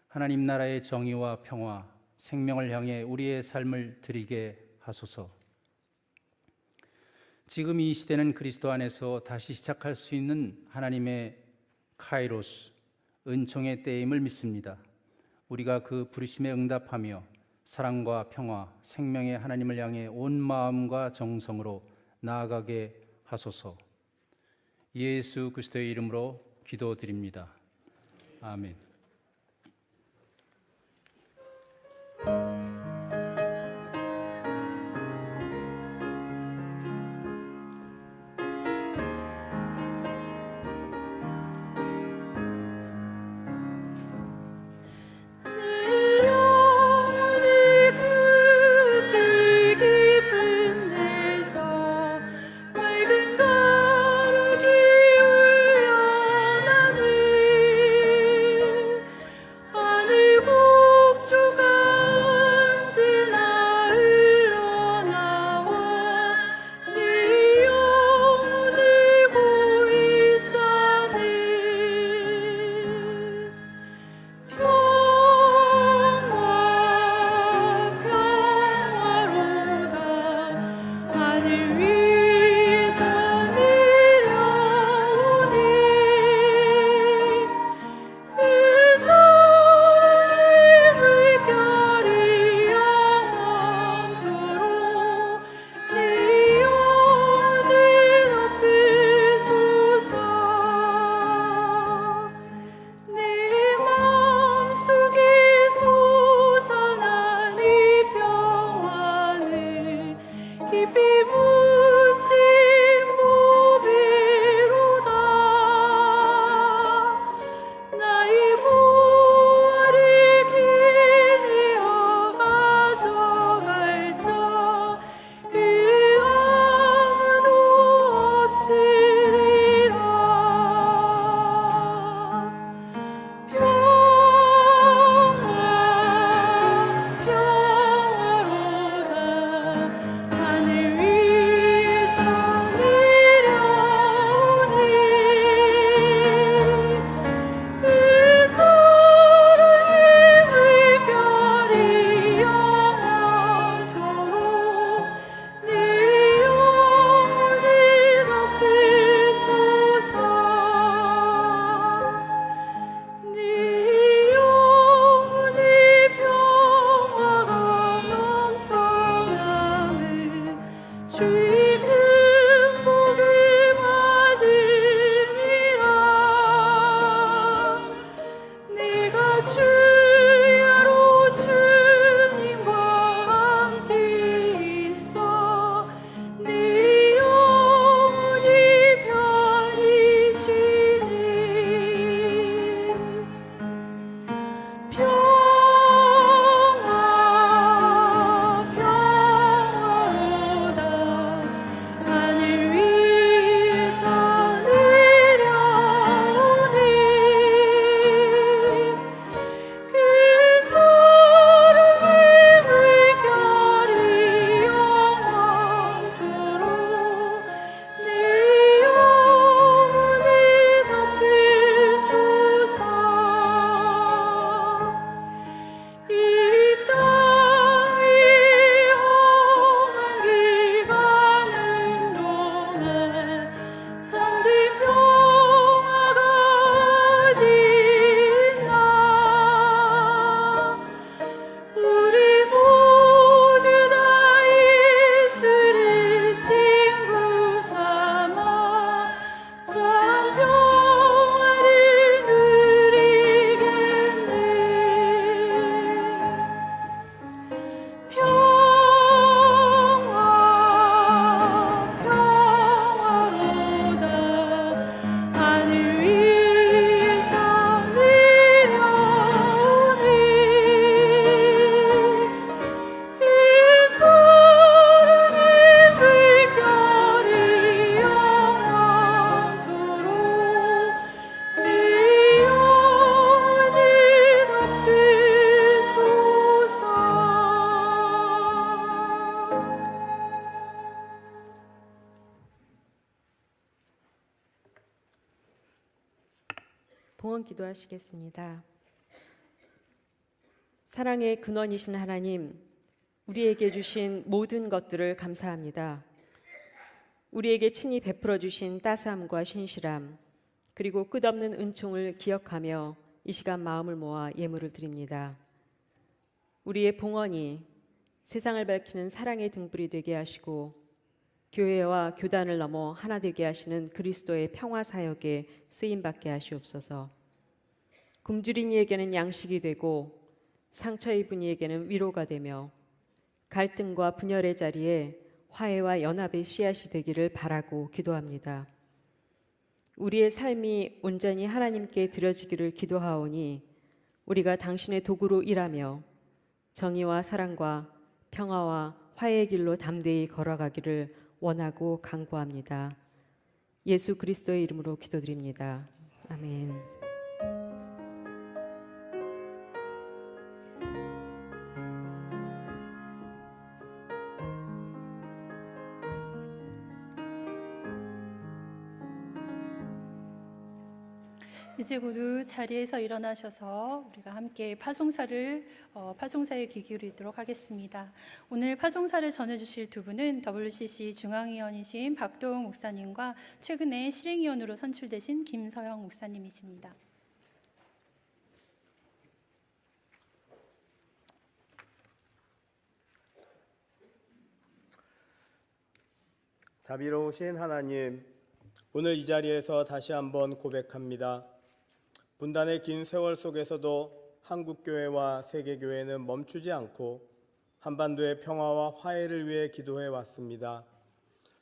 하나님 나라의 정의와 평화, 생명을 향해 우리의 삶을 드리게 하소서. 지금 이 시대는 그리스도 안에서 다시 시작할 수 있는 하나님의 카이로스, 은총의 때임을 믿습니다. 우리가 그 부르심에 응답하며 사랑과 평화, 생명의 하나님을 향해 온 마음과 정성으로 나아가게 하소서. 예수 그리스도의 이름으로 기도드립니다. 아멘. 맑은 거룩이 울려나네 주야로 주님과 함께 있어 내 영혼이 편히 쉬네. 평화 평화로다 하늘 위에서 내려오네. 그 사랑의 물결이 영원토록 내 영혼을 덮으소서. 이 땅이 험하게 가는 동안 참된 평화가 어디 있나. 우리 모두 다 예수를 친구 삼아 참 평화를 누리겠네. 평화 평화로다 하늘 위에서 내려오네. 이 사랑의 물결이 영원토록 내 영혼을 덮으소서. 봉헌 기도하시겠습니다. 사랑의 근원이신 하나님, 우리에게 주신 모든 것들을 감사합니다. 우리에게 친히 베풀어 주신 따스함과 신실함, 그리고 끝없는 은총을 기억하며 이 시간 마음을 모아 예물을 드립니다. 우리의 봉헌이 세상을 밝히는 사랑의 등불이 되게 하시고 교회와 교단을 넘어 하나 되게 하시는 그리스도의 평화 사역에 쓰임받게 하시옵소서. 굶주린 이에게는 양식이 되고 상처 입은 이에게는 위로가 되며 갈등과 분열의 자리에 화해와 연합의 씨앗이 되기를 바라고 기도합니다. 우리의 삶이 온전히 하나님께 드려지기를 기도하오니 우리가 당신의 도구로 일하며 정의와 사랑과 평화와 화해의 길로 담대히 걸어가기를 원하고 간구합니다. 예수 그리스도의 이름으로 기도드립니다. 아멘. 이제 모두 자리에서 일어나셔서 우리가 함께 파송사에 귀 기울이도록 하겠습니다. 오늘 파송사를 전해주실 두 분은 WCC 중앙위원이신 박도웅 목사님과 최근에 실행위원으로 선출되신 김서영 목사님이십니다. 자비로우신 하나님, 오늘 이 자리에서 다시 한번 고백합니다. 분단의 긴 세월 속에서도 한국교회와 세계교회는 멈추지 않고 한반도의 평화와 화해를 위해 기도해 왔습니다.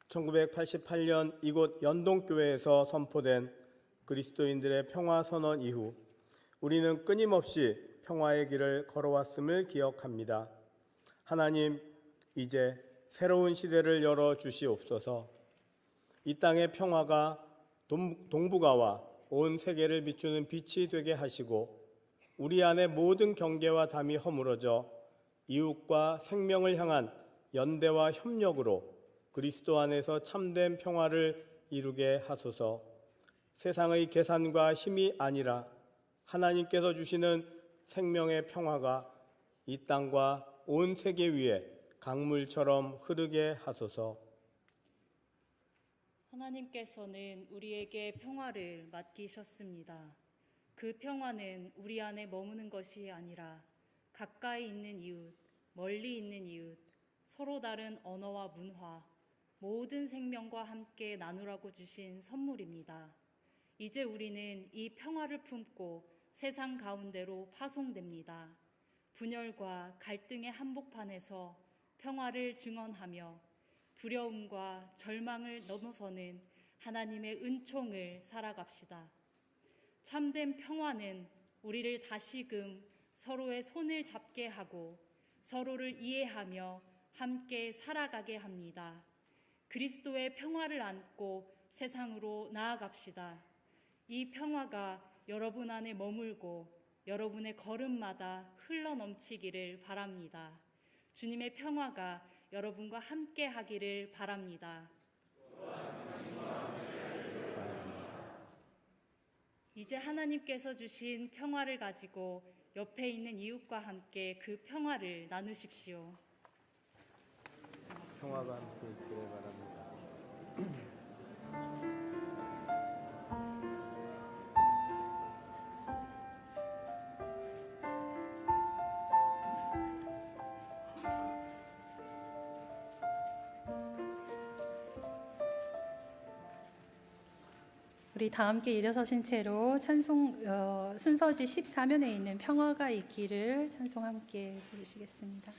1988년 이곳 연동교회에서 선포된 그리스도인들의 평화선언 이후 우리는 끊임없이 평화의 길을 걸어왔음을 기억합니다. 하나님, 이제 새로운 시대를 열어주시옵소서. 이 땅의 평화가 동북아와 온 세계를 비추는 빛이 되게 하시고 우리 안의 모든 경계와 담이 허물어져 이웃과 생명을 향한 연대와 협력으로 그리스도 안에서 참된 평화를 이루게 하소서. 세상의 계산과 힘이 아니라 하나님께서 주시는 생명의 평화가 이 땅과 온 세계 위에 강물처럼 흐르게 하소서. 하나님께서는 우리에게 평화를 맡기셨습니다. 그 평화는 우리 안에 머무는 것이 아니라 가까이 있는 이웃, 멀리 있는 이웃, 서로 다른 언어와 문화, 모든 생명과 함께 나누라고 주신 선물입니다. 이제 우리는 이 평화를 품고 세상 가운데로 파송됩니다. 분열과 갈등의 한복판에서 평화를 증언하며 두려움과 절망을 넘어서는 하나님의 은총을 살아갑시다. 참된 평화는 우리를 다시금 서로의 손을 잡게 하고 서로를 이해하며 함께 살아가게 합니다. 그리스도의 평화를 안고 세상으로 나아갑시다. 이 평화가 여러분 안에 머물고 여러분의 걸음마다 흘러넘치기를 바랍니다. 주님의 평화가 여러분과 함께 하기를 바랍니다. 이제 하나님께서 주신 평화를 가지고 옆에 있는 이웃과 함께 그 평화를 나누십시오. 평화가 함께 있기를 바랍니다. 우리 다 함께 일어서신 채로 찬송 순서지 14면에 있는 평화가 있기를 찬송 함께 부르시겠습니다.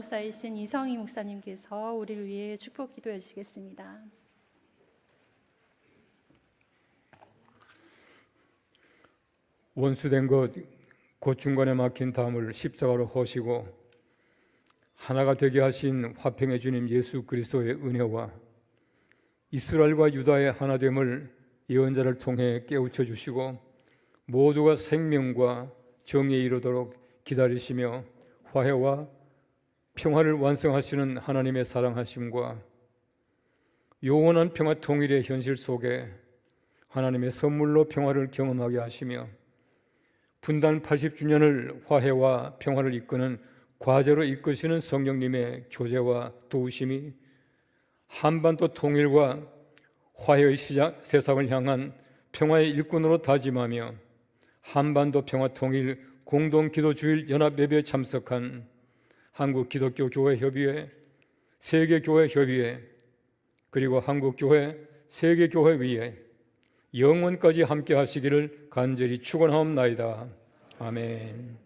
목사이신 이성희 목사님께서 우리를 위해 축복 기도해 주시겠습니다. 원수된 것 곧 중간에 막힌 담을 십자가로 허시고 하나가 되게 하신 화평의 주님 예수 그리스도의 은혜와 이스라엘과 유다의 하나됨을 예언자를 통해 깨우쳐 주시고 모두가 생명과 정의에 이르도록 기다리시며 화해와 평화를 완성하시는 하나님의 사랑하심과 영원한 평화 통일의 현실 속에 하나님의 선물로 평화를 경험하게 하시며 분단 80주년을 화해와 평화를 이끄는 과제로 이끄시는 성령님의 교제와 도우심이 한반도 통일과 화해의 세상을 향한 평화의 일꾼으로 다짐하며 한반도 평화 통일 공동기도주일 연합예배에 참석한 한국기독교교회협의회, 세계교회협의회, 그리고 한국교회, 세계교회위에 영원까지 함께 하시기를 간절히 축원하옵나이다. 아멘.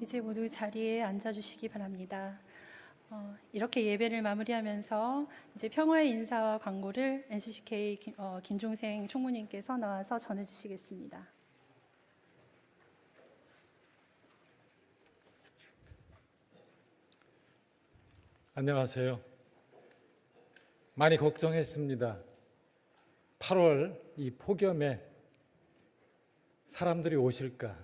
이제 모두 자리에 앉아주시기 바랍니다. 이렇게 예배를 마무리하면서 이제 평화의 인사와 광고를 NCCK 김종생 총무님께서 나와서 전해주시겠습니다. 안녕하세요. 많이 걱정했습니다. 8월 이 폭염에 사람들이 오실까?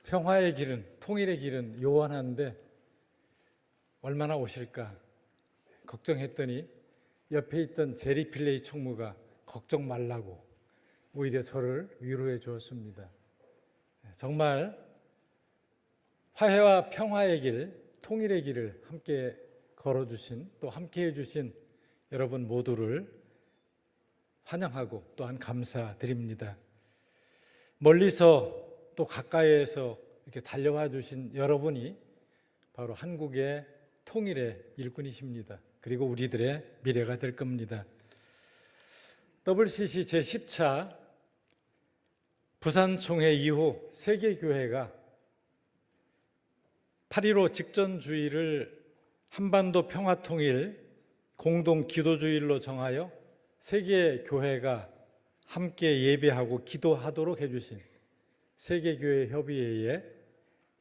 평화의 길은, 통일의 길은 요원한데 얼마나 오실까 걱정했더니 옆에 있던 제리 필레이 총무가 걱정 말라고 오히려 저를 위로해 주었습니다. 정말 화해와 평화의 길, 통일의 길을 함께 걸어주신, 또 함께 해주신 여러분 모두를 환영하고 또한 감사드립니다. 멀리서 또 가까이에서 이렇게 달려와 주신 여러분이 바로 한국의 통일의 일꾼이십니다. 그리고 우리들의 미래가 될 겁니다. WCC 제10차 부산총회 이후 세계교회가 8.15 직전주의를 한반도 평화통일 공동기도주일로 정하여 세계교회가 함께 예배하고 기도하도록 해주신 세계교회협의회에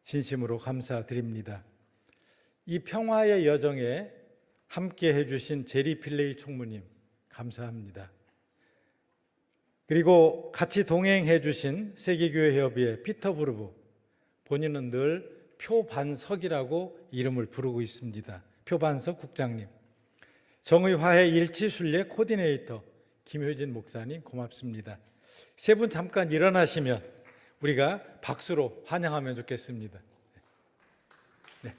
진심으로 감사드립니다. 이 평화의 여정에 함께 해주신 제리 필레이 총무님 감사합니다. 그리고 같이 동행해 주신 세계교회협의회 피터 부르부, 본인은 늘 표반석이라고 이름을 부르고 있습니다. 표반석 국장님, 정의화해 일치순례 코디네이터 김효진 목사님 고맙습니다. 세 분 잠깐 일어나시면 우리가 박수로 환영하면 좋겠습니다. 네.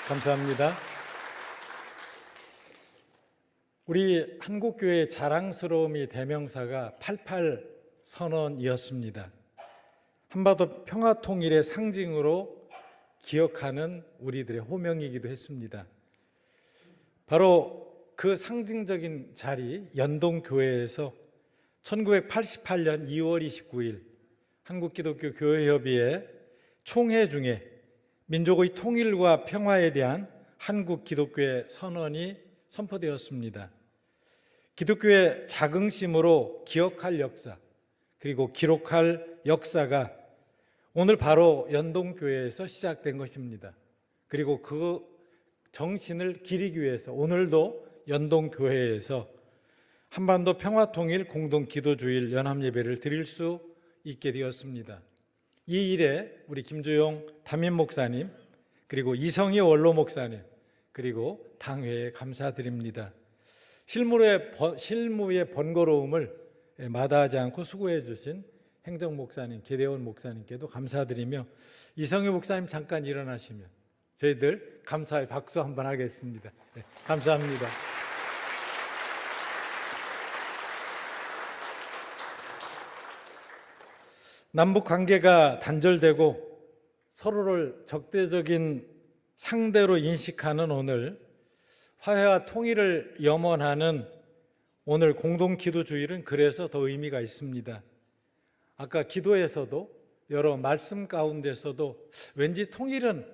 감사합니다. 우리 한국교회의 자랑스러움이 대명사가 88 선언이었습니다. 한반도 평화통일의 상징으로 기억하는 우리들의 호명이기도 했습니다. 바로 그 상징적인 자리 연동교회에서 1988년 2월 29일 한국기독교교회협의회 총회 중에 민족의 통일과 평화에 대한 한국 기독교의 선언이 선포되었습니다. 기독교의 자긍심으로 기억할 역사, 그리고 기록할 역사가 오늘 바로 연동교회에서 시작된 것입니다. 그리고 그 정신을 기리기 위해서 오늘도 연동교회에서 한반도 평화통일 공동기도주일 연합예배를 드릴 수 있게 되었습니다. 이 일에 우리 김주용 담임 목사님, 그리고 이성희 원로 목사님, 그리고 당회에 감사드립니다. 실무의 번거로움을 마다하지 않고 수고해 주신 행정 목사님, 계대원 목사님께도 감사드리며, 이성희 목사님 잠깐 일어나시면 저희들 감사의 박수 한번 하겠습니다. 네, 감사합니다. 남북 관계가 단절되고 서로를 적대적인 상대로 인식하는 오늘, 화해와 통일을 염원하는 오늘 공동기도주일은 그래서 더 의미가 있습니다. 아까 기도에서도 여러 말씀 가운데서도 왠지 통일은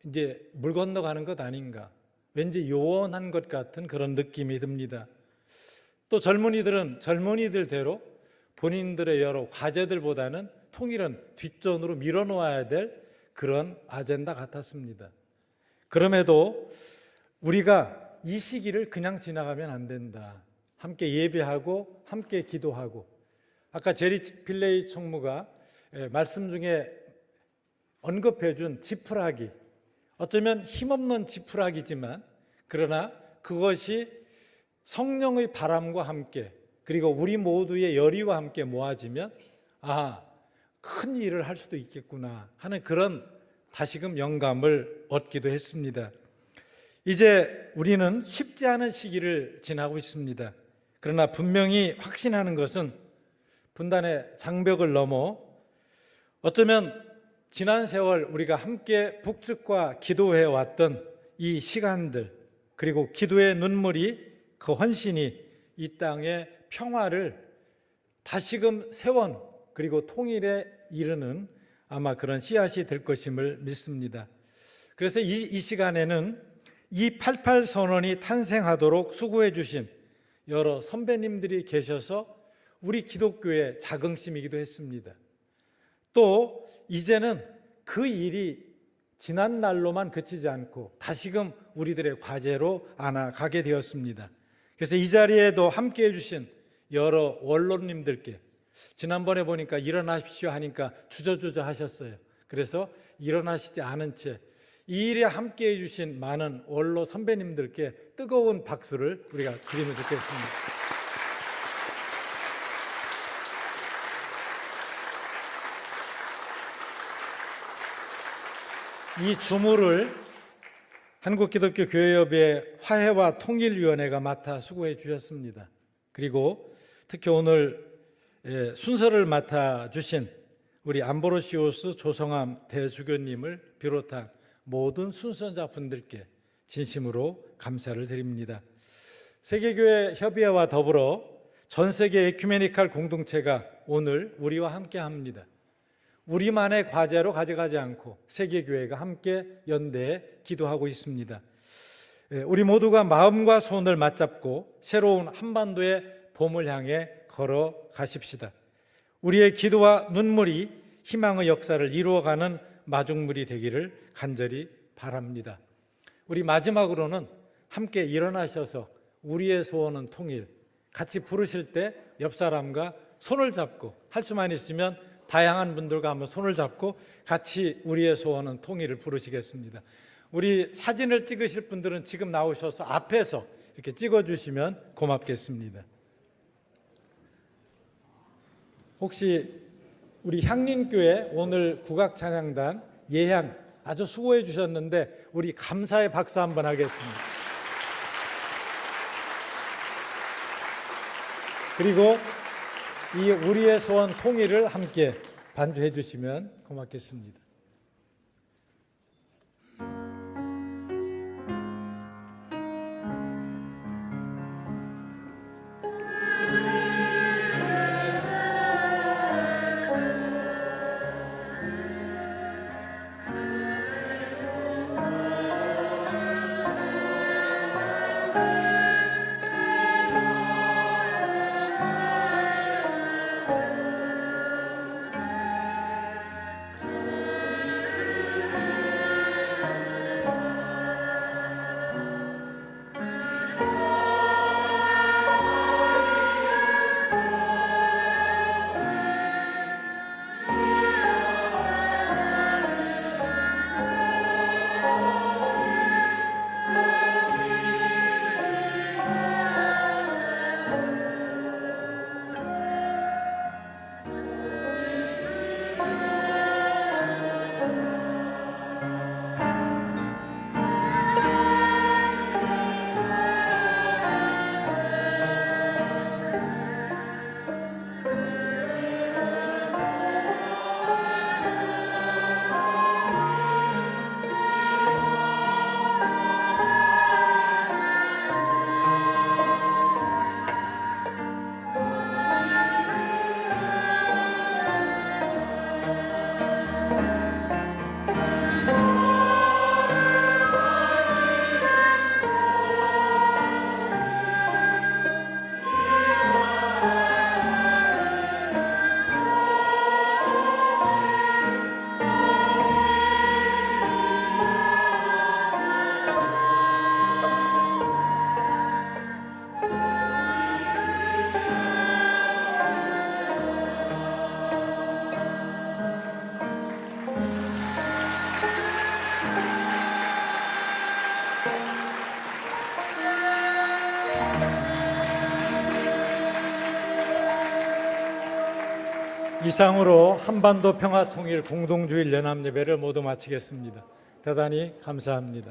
이제 물 건너가는 것 아닌가, 왠지 요원한 것 같은 그런 느낌이 듭니다. 또 젊은이들은 젊은이들대로 본인들의 여러 과제들보다는 통일은 뒷전으로 밀어놓아야 될 그런 아젠다 같았습니다. 그럼에도 우리가 이 시기를 그냥 지나가면 안 된다. 함께 예배하고 함께 기도하고, 아까 제리 필레이 총무가 말씀 중에 언급해 준 지푸라기, 어쩌면 힘없는 지푸라기지만 그러나 그것이 성령의 바람과 함께 그리고 우리 모두의 열의와 함께 모아지면 큰 일을 할 수도 있겠구나 하는 그런 다시금 영감을 얻기도 했습니다. 이제 우리는 쉽지 않은 시기를 지나고 있습니다. 그러나 분명히 확신하는 것은 분단의 장벽을 넘어 어쩌면 지난 세월 우리가 함께 북측과 기도해 왔던 이 시간들, 그리고 기도의 눈물이, 그 헌신이 이 땅의 평화를 다시금 세원 그리고 통일에 이르는 아마 그런 씨앗이 될 것임을 믿습니다. 그래서 이 시간에는 이 88 선언이 탄생하도록 수고해 주신 여러 선배님들이 계셔서 우리 기독교의 자긍심이기도 했습니다. 또 이제는 그 일이 지난 날로만 그치지 않고 다시금 우리들의 과제로 안아가게 되었습니다. 그래서 이 자리에도 함께해 주신 여러 원로님들께, 지난번에 보니까 일어나십시오 하니까 주저주저 하셨어요. 그래서 일어나시지 않은 채 이 일에 함께해 주신 많은 원로 선배님들께 뜨거운 박수를 우리가 드리면 좋겠습니다. 이 주무를 한국기독교교회협의 화해와 통일위원회가 맡아 수고해 주셨습니다. 그리고 특히 오늘 순서를 맡아주신 우리 암브로시오스 조성암 대주교님을 비롯한 모든 순서자분들께 진심으로 감사를 드립니다. 세계교회 협의회와 더불어 전 세계 에큐메니칼 공동체가 오늘 우리와 함께합니다. 우리만의 과제로 가져가지 않고 세계교회가 함께 연대해 기도하고 있습니다. 우리 모두가 마음과 손을 맞잡고 새로운 한반도의 봄을 향해 걸어가십시다. 우리의 기도와 눈물이 희망의 역사를 이루어가는 마중물이 되기를 간절히 바랍니다. 우리 마지막으로는 함께 일어나셔서 우리의 소원은 통일, 같이 부르실 때 옆 사람과 손을 잡고, 할 수만 있으면 다양한 분들과 한번 손을 잡고 같이 우리의 소원은 통일을 부르시겠습니다. 우리 사진을 찍으실 분들은 지금 나오셔서 앞에서 이렇게 찍어주시면 고맙겠습니다. 혹시 우리 향림교회 오늘 국악찬양단 예향 아주 수고해 주셨는데 우리 감사의 박수 한번 하겠습니다. 그리고 이 우리의 소원 통일을 함께 반주해 주시면 고맙겠습니다. 이상으로 한반도 평화통일 공동주일 연합예배를 모두 마치겠습니다. 대단히 감사합니다.